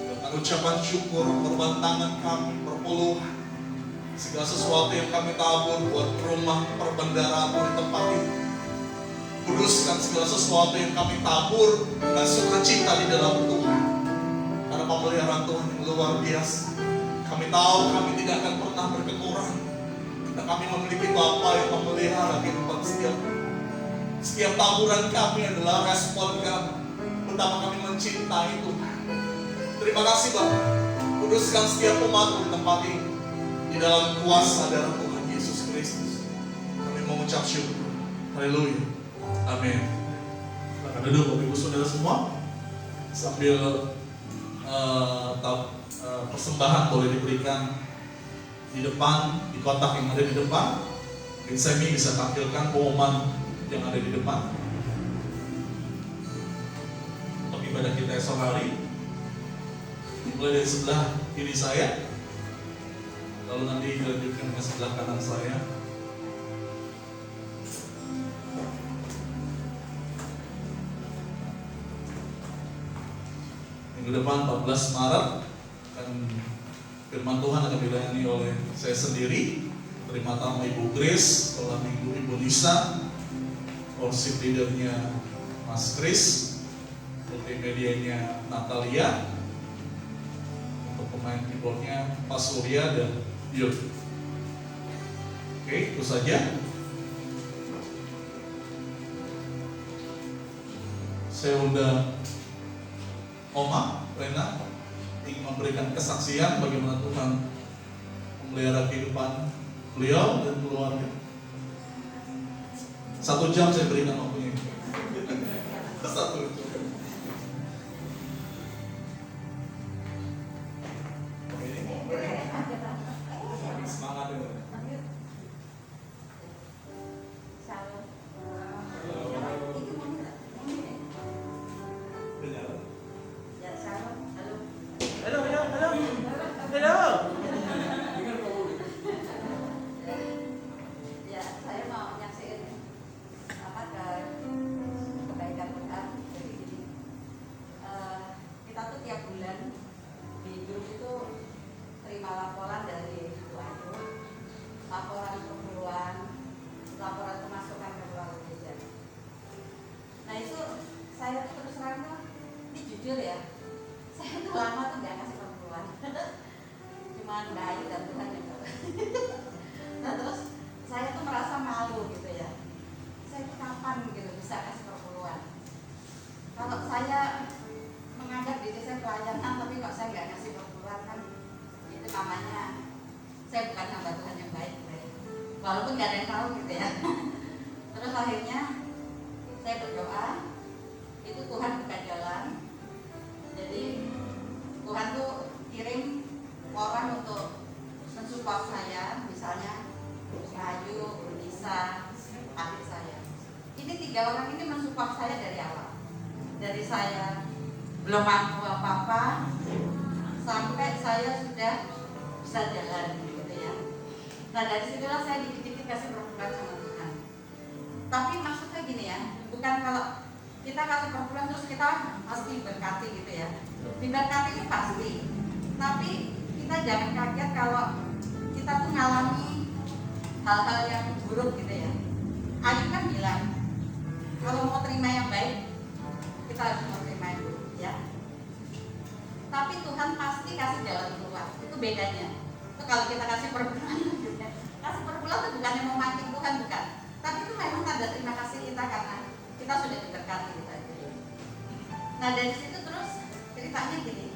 dengan ucapan syukur, perbantangan kami, perpuluhan, segala sesuatu yang kami tabur buat rumah perbendahaan-Mu di tempat ini. Kuduskan segala sesuatu yang kami tabur dengan sukacita di dalam Tuhan. Karena pemeliharaan Tuhan yang luar biasa. Kami tahu kami tidak akan pernah berkekurangan. Kita kami memiliki Bapa yang memelihara kehidupan setiap taburan kami adalah respon kami. Betapa kami mencintai Tuhan. Terima kasih Bapak. Kuduskan setiap umat di tempat ini di dalam kuasa darah Tuhan Yesus Kristus. Kami mengucap syukur. Haleluya. Amin. Silakan duduk Bapak Ibu Saudara semua. Sambil persembahan boleh diberikan di depan, di kotak yang ada di depan. Mungkin Semi bisa tampilkan pengumuman yang ada di depan untuk ibadah kita esok hari. Mulai dari sebelah kiri saya, lalu nanti dilanjutkan ke sebelah kanan saya. Minggu depan 14 Maret akan firman Tuhan akan dilayani oleh saya sendiri. Terima tamu Ibu Grace, setelah minggu Ibu Nisa, worship leadernya Mas Chris, multimedianya Natalia, untuk pemain keyboardnya Pak Surya dan Yud. Oke, itu saja. Saya undang Oma, Rena, ingin memberikan kesaksian bagaimana Tuhan memelihara kehidupan beliau dan keluarga. 1 jam saya berikan waktunya. 1 jam. Semangat ya. Walaupun gak ada yang tahu gitu ya. Terus akhirnya saya berdoa, itu Tuhan buka jalan. Jadi belum mampu apa-apa sampai saya sudah bisa jalan gitu ya. Nah dari situlah saya dikit-dikit kasih perpuluhan sama Tuhan. Tapi maksudnya gini ya, bukan kalau kita kasih perpuluhan terus kita pasti berkati gitu ya. Diberkati itu pasti, tapi kita jangan kaget kalau kita tuh ngalami hal-hal yang buruk gitu ya. Ayub kan bilang kalau mau terima yang baik kita harus mau terima yang buruk ya. Tapi Tuhan pasti kasih jalan keluar, itu bedanya. Itu kalau kita kasih perpuluhan, kasih perpuluhan itu bukannya mau mancing Tuhan, bukan. Tapi itu memang tanda terima kasih kita karena kita sudah diberkati kita. Nah dari situ terus ceritanya gini.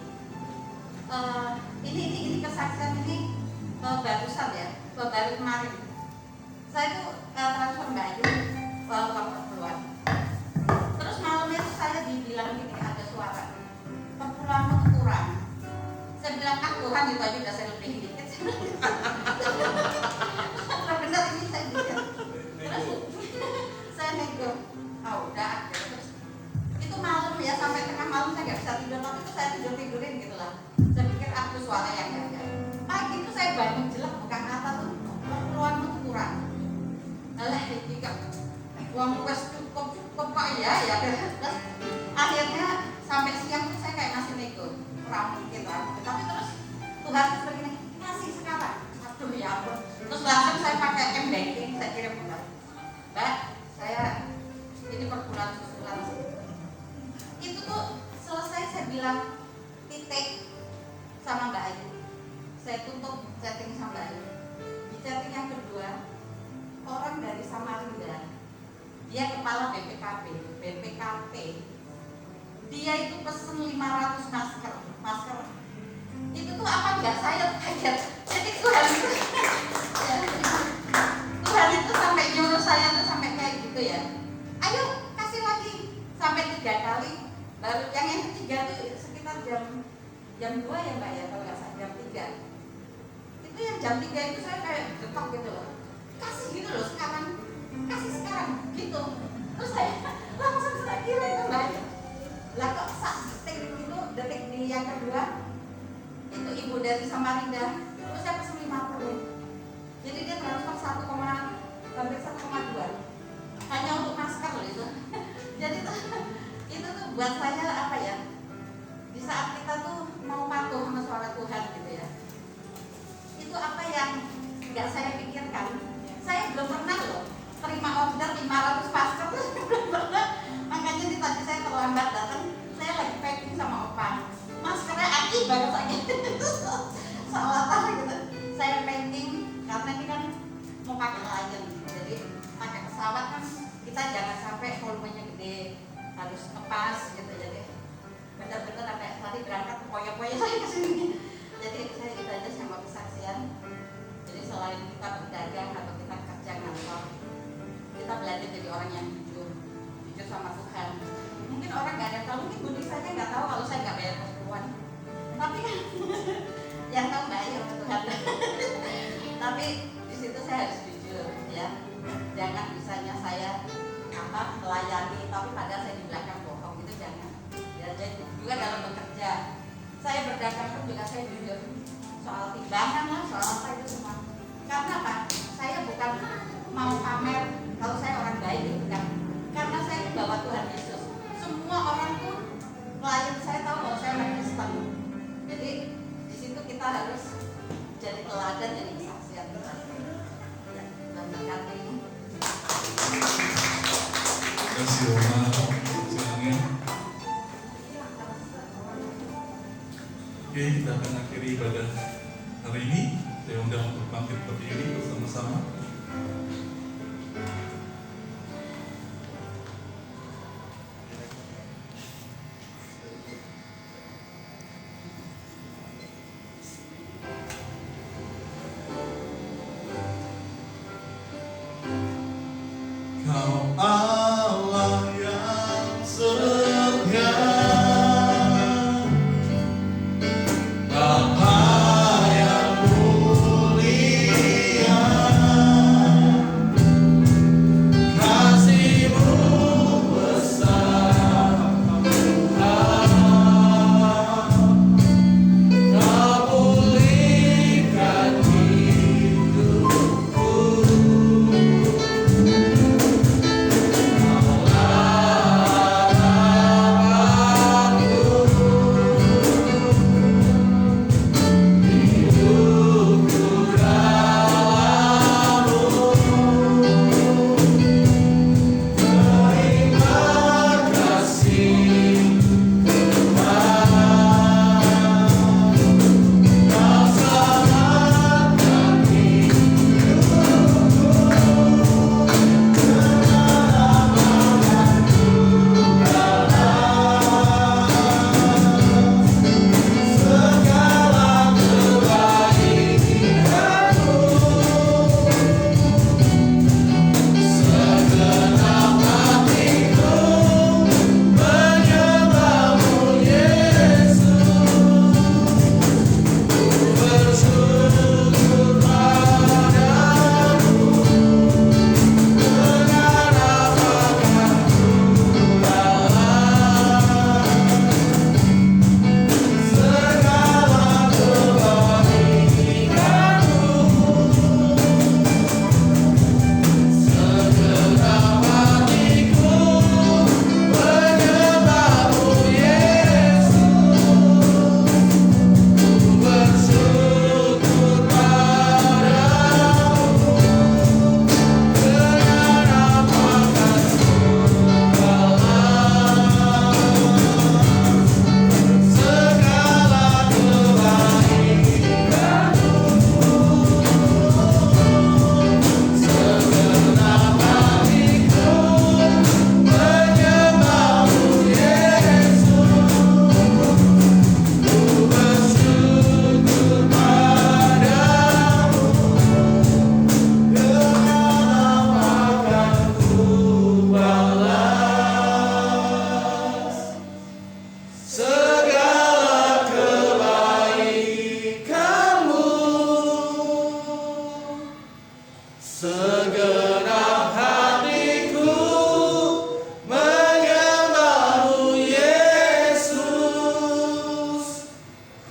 Ini kesaksian ini barusan ya, baru kemarin. Saya tuh transfer Mbak Ayu uang perpuluhan. Terus malam itu saya dibilang gini, ada suara perpuluhanmu tuh kurang. Saya bilang Tuhan itu aja udah saya lebihin dikit. Benar ini saya bilang. Terus saya nego, udah. Terus itu malam ya sampai tengah malam saya nggak bisa tidur, tapi itu saya tidurin gitu lah. Saya pikir aku suara yang ada. Pagi itu saya bangun jelek buka mata tuh perpuluhanmu tuh kurang. Alah ini kan uang wes cukup kok ya. Terus akhirnya sampai siang tuh saya kayak masih nego, kurang mungkin. Tapi terus Tuhan tuh begini, kasih sekarang. Aduh ya ampun. Terus langsung saya pakai M-Banking, saya kirim Mbak, saya ini perpuluhan susulan. Itu tuh selesai saya bilang titik sama Mbak Ayu. Saya tutup chatting sama Mbak Ayu. Di chatting yang kedua, orang dari Samarinda, dia kepala BPKP. Dia itu pesen 500 masker. Itu tuh apa enggak saya kaget. Jadi Tuhan itu sampai nyuruh saya tuh sampai kayak gitu ya. Ayo kasih lagi sampai 3 kali. Baru yang ketiga tuh sekitar jam 2 ya Mbak ya, kalau nggak salah jam 3. Itu yang jam 3 itu saya kayak getok gitu loh. Kasih gitu loh sekarang, kasih sekarang gitu. Terus saya langsung saya kira itu Mbak. Lah kok detik di yang kedua itu ibu dari Samarinda, terus saya pesen 50. Jadi dia transfer 1,2 hanya untuk masker loh itu. Jadi itu tuh buat saya apa ya? Di saat kita tuh mau patuh sama suara Tuhan gitu ya. Itu apa yang nggak saya pikirkan. Saya belum pernah loh terima order 500 masker tuh belum pernah. Makanya tadi saya terlambat datang, saya lagi packing sama Opa. Maskernya aki banget lagi. Seolah-olah gitu. Saya packing karena ini kan mau pakai Lion. Jadi pakai pesawat kan kita jangan sampai volumenya gede, harus ngepas gitu. Jadi benar-benar sampai tadi berangkat poya-poya saya kesini. Jadi saya itu aja saya mau kesaksian. Jadi selain kita berdagang atau kita kerja ngantor, kita belajar jadi orang yang jujur sama Tuhan. Mungkin orang nggak ada tahu, mungkin Budi saja nggak tahu kalau saya nggak bayar perpuluhan. Tapi kan yang tahu bayar Tuhan. Tapi di situ saya harus jujur ya. Jangan misalnya saya melayani, tapi padahal saya di belakang bohong, itu jangan. Ya, jadi juga dalam bekerja, saya berdagang pun juga saya jujur soal timbangan lah, soal apa itu semua. Karena apa? Saya bukan mau pamer kalau saya orang baik, itu bukan. Karena saya bawa Tuhan Yesus. Semua orang pun klien saya tahu kalau saya orang Kristen. Jadi di situ kita harus jadi teladan, jadi kesaksian kita. Ya, dan berkati. Terima kasih Roma, silakan. Oke, kita akan akhiri ibadah hari ini. Saya undang untuk bangkit berdiri bersama-sama. Kau Allah yang setia, Bapa yang mulia,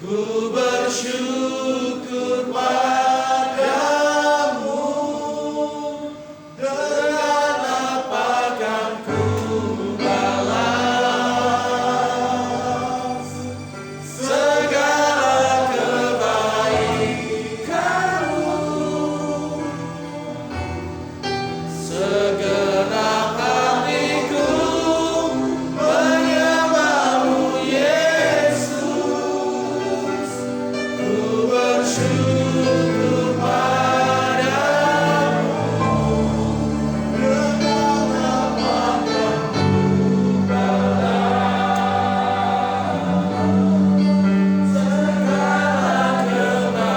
Ku bersyukur padamu, dengan apa kan ku balas segala kebaikanmu. Segenap hatiku menyembahmu Yesus. Ku bersyukur padamu, dengan apa yang ku balas segala kebaikanmu.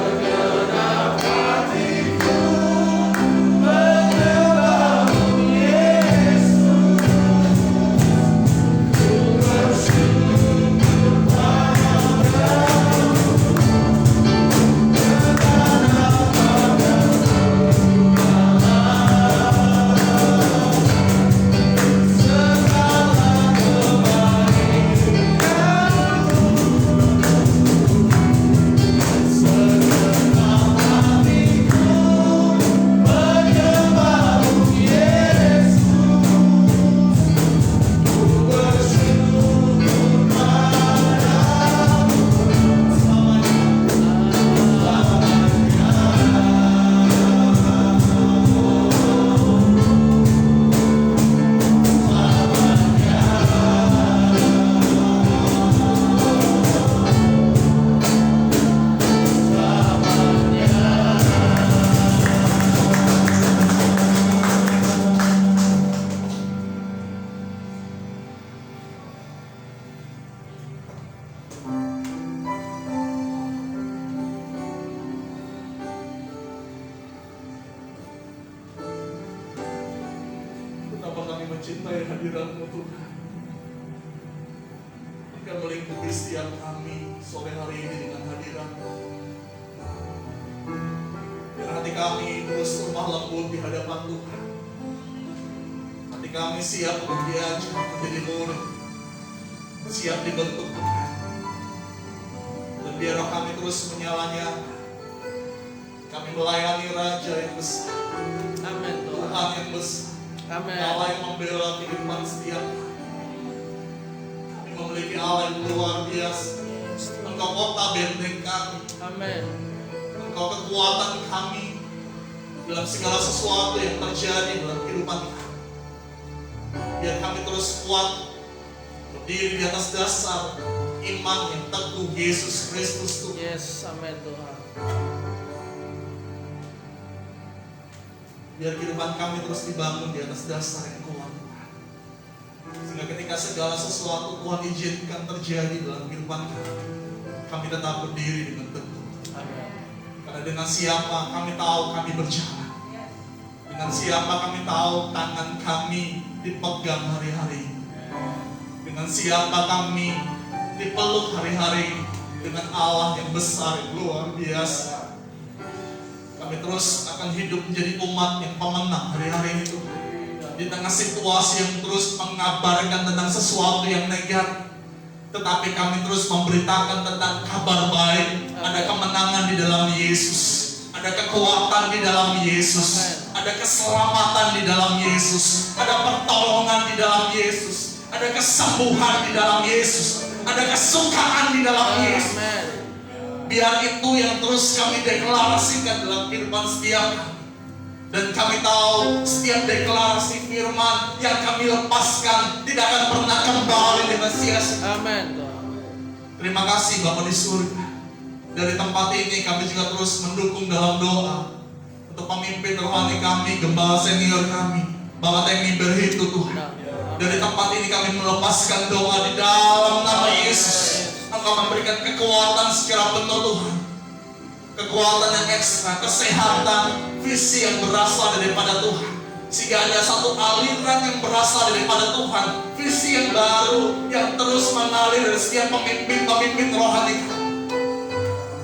Segenap hatiku menyembahmu Yesus. Ku bersyukur padamu, dengan apa yang ku balas segala kebaikanmu. Segenap hatiku menyembahmu Yesus. Ku bersyukur padamu betapa kami mencintai hadirat-Mu Tuhan. Engkau melingkupi setiap kami sore hari ini dengan hadirat-Mu. Biar hati kami terus lemah lembut di hadapan Tuhan. Hati kami siap untuk diajar menjadi murid, siap dibentuk Tuhan. Dan biar roh kami terus menyalanya, kami melayani Raja yang besar, Amin Tuhan. Tuhan yang besar, Amin. Allah yang membela kehidupan setiap kami. Kami memiliki Allah yang luar biasa. Engkau kota benteng kami, Amin. Engkau kekuatan kami dalam segala sesuatu yang terjadi dalam kehidupan kami. Biar kami terus kuat berdiri di atas dasar iman yang teguh Yesus Kristus Tuhan. Yes, amin Tuhan. Biar kehidupan kami terus dibangun di atas dasar yang kuat Tuhan. Sehingga ketika segala sesuatu Tuhan izinkan terjadi dalam kehidupan kami tetap berdiri dengan teguh. Amin. Karena dengan siapa kami tahu kami berjalan. Dengan siapa kami tahu tangan kami dipegang hari-hari. Dengan siapa kami dipeluk hari-hari. Dengan Allah yang besar, yang luar biasa. Kami terus akan hidup menjadi umat yang pemenang hari-hari itu. Di tengah situasi yang terus mengabarkan tentang sesuatu yang negatif, tetapi kami terus memberitakan tentang kabar baik. Ada kemenangan di dalam Yesus, ada kekuatan di dalam Yesus, ada keselamatan di dalam Yesus, ada pertolongan di dalam Yesus, ada kesembuhan di dalam Yesus, ada kesukaan di dalam Yesus. Amin. Biar itu yang terus kami deklarasikan dalam kehidupan setiap kami. Dan kami tahu setiap deklarasi firman yang kami lepaskan tidak akan pernah kembali dengan sia-sia. Amin Tuhan. Terima kasih Bapa di surga. Dari tempat ini kami juga terus mendukung dalam doa untuk pemimpin rohani kami, gembala senior kami, Bapak Temi Berhitu Tuhan. Dari tempat ini kami melepaskan doa di dalam nama Yesus. Engkau memberikan kekuatan secara penuh Tuhan. Kekuatan yang ekstra, kesehatan, visi yang berasal daripada Tuhan. Sehingga ada satu aliran yang berasal daripada Tuhan. Visi yang baru yang terus mengalir dari setiap pemimpin-pemimpin rohani kami.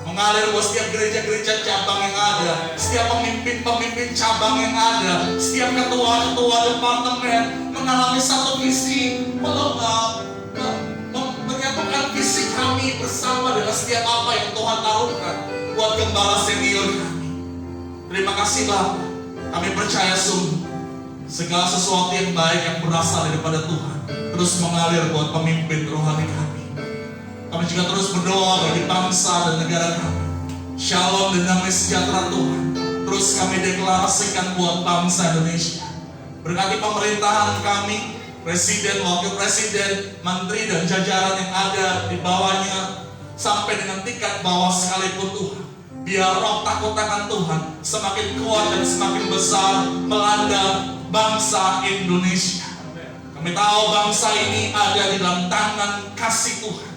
Mengalir buat setiap gereja-gereja cabang yang ada, setiap pemimpin-pemimpin cabang yang ada, setiap ketua-ketua departemen mengalami satu gembala senior kami. Terima kasih Bapa. Kami percaya sungguh segala sesuatu yang baik yang berasal daripada Tuhan terus mengalir buat pemimpin rohani kami. Kami juga terus berdoa bagi bangsa dan negara kami. Shalom dan damai sejahtera Tuhan terus kami deklarasikan buat bangsa Indonesia. Berkati pemerintahan kami, presiden, wakil presiden, menteri dan jajaran yang ada di bawahnya sampai dengan tingkat bawah sekalipun Tuhan. Biar roh takut akan Tuhan semakin kuat dan semakin besar melanda bangsa Indonesia. Kami tahu bangsa ini ada di dalam tangan kasih Tuhan.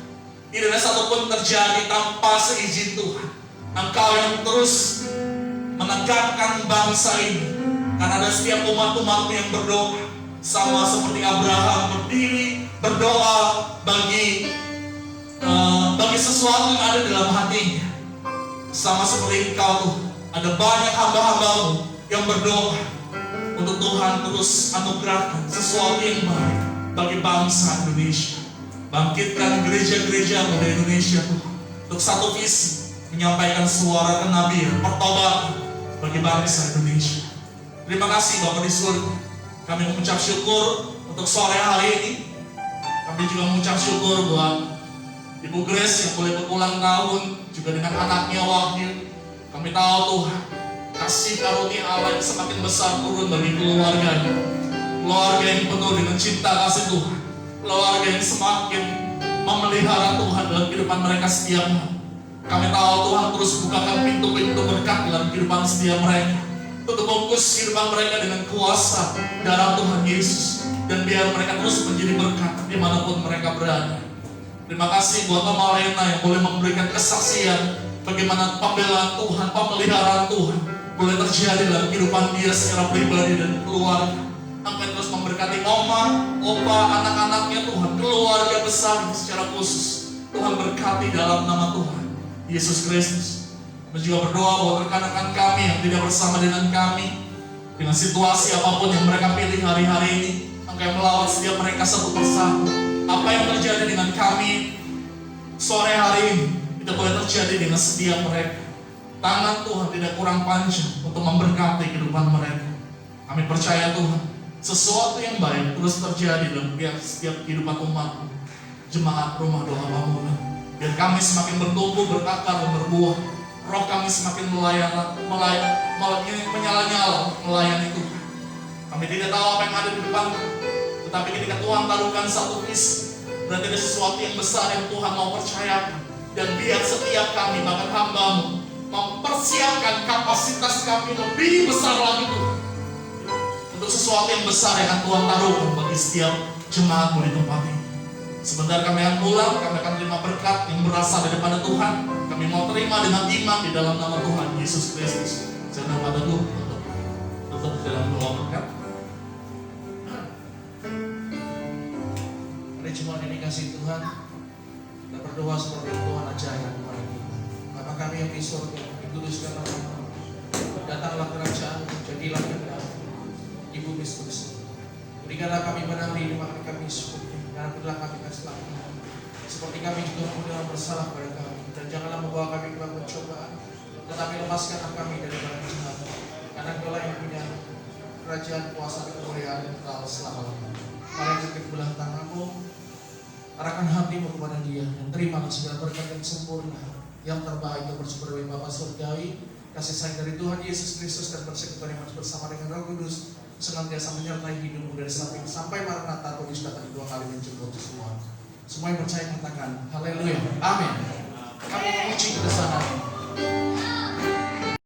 Tidak ada satupun terjadi tanpa seizin Tuhan. Engkau yang terus menegakkan bangsa ini. Karena ada setiap umat-umat yang berdoa, sama seperti Abraham berdiri berdoa bagi sesuatu yang ada dalam hatinya. Sama seperti Engkau Tuhan, ada banyak hamba-hambamu yang berdoa untuk Tuhan terus anugerahkan sesuatu yang baik bagi bangsa Indonesia. Bangkitkan gereja-gereja di Indonesia Tuhan untuk satu visi, menyampaikan suara kenabian, pertobatan bagi bangsa Indonesia. Terima kasih Bapak di surga. Kami mengucap syukur untuk sore hari ini. Kami juga mengucap syukur buat Ibu Grace yang boleh berulang tahun juga dengan anaknya Wahyu. Kami tahu Tuhan, kasih karunia Allah yang semakin besar turun bagi keluarganya. Keluarga yang penuh dengan cinta kasih Tuhan. Keluarga yang semakin memelihara Tuhan dalam kehidupan mereka setiap hari. Kami tahu Tuhan terus bukakan pintu-pintu berkat dalam kehidupan setiap mereka. Tutup bungkus kehidupan mereka dengan kuasa darah Tuhan Yesus. Dan biar mereka terus menjadi berkat dimanapun mereka berada. Terima kasih buat Mama Lena yang boleh memberikan kesaksian bagaimana pembelaan Tuhan, pemeliharaan Tuhan boleh terjadi dalam kehidupan dia secara pribadi dan keluarga. Engkau terus memberkati Oma, Opa, anak-anaknya Tuhan, keluarga besar secara khusus. Tuhan berkati dalam nama Tuhan Yesus Kristus. Kami juga berdoa buat rekan-rekan kami yang tidak bersama dengan kami dengan situasi apapun yang mereka pilih hari-hari ini. Engkau melawat setiap mereka satu persatu. Apa yang terjadi dengan kami sore hari ini itu boleh terjadi dengan setiap mereka. Tangan Tuhan tidak kurang panjang untuk memberkati kehidupan mereka. Kami percaya Tuhan, sesuatu yang baik terus terjadi dalam setiap kehidupan umat jemaat Rumah Doa Bangunan. Biar kami semakin bertumbuh, berakar, dan berbuah. Roh kami semakin menyala-nyala melayani Tuhan. Kami tidak tahu apa yang ada di depan, tetapi ketika Tuhan taruhkan satu visi, berarti ada sesuatu yang besar yang Tuhan mau percayakan. Dan biar setiap kami, bahkan hamba-Mu, mempersiapkan kapasitas kami lebih besar lagi Tuhan, untuk sesuatu yang besar yang akan Tuhan taruhkan bagi setiap jemaat-Mu di tempat ini. Sebentar kami akan pulang, kami akan terima berkat yang berasal daripada Tuhan. Kami mau terima dengan iman di dalam nama Tuhan Yesus Kristus. Jangan pada dulu, tetap dalam doa berkat. Mari jemaat ini kasih Tuhan, kita berdoa seperti Tuhan ajarkan kepada kita. Bapa kami yang di surga, dikuduskan nama-Mu. Datanglah kerajaan, jadilah kehendak-Mu di bumi seperti surga. Berikanlah kami pada hari ini makan kami syukur. Dan berilah kami keselamatan, seperti kami juga mengampuni bersalah kepada kami. Dan janganlah membawa kami ke dalam pencobaan, tetapi lepaskanlah kami dari barang jahat. Karena Engkau yang punya kerajaan, kuasa, dan kemuliaan kekal selama-lamanya. Mari kita belah tangan-Mu, arahkan hatimu kepada Dia, dan terimalah segala berkat yang sempurna, yang terbaik yang bersumber dari Bapa Surgawi, kasih sayang dari Tuhan Yesus Kristus, dan persekutuan yang bersama dengan Roh Kudus senantiasa menyertai hidupmu dari samping sampai Maranatha atau datang dua kali menjemput semua. Semua yang percaya katakan haleluya, amin. Kami memuji kebesaran.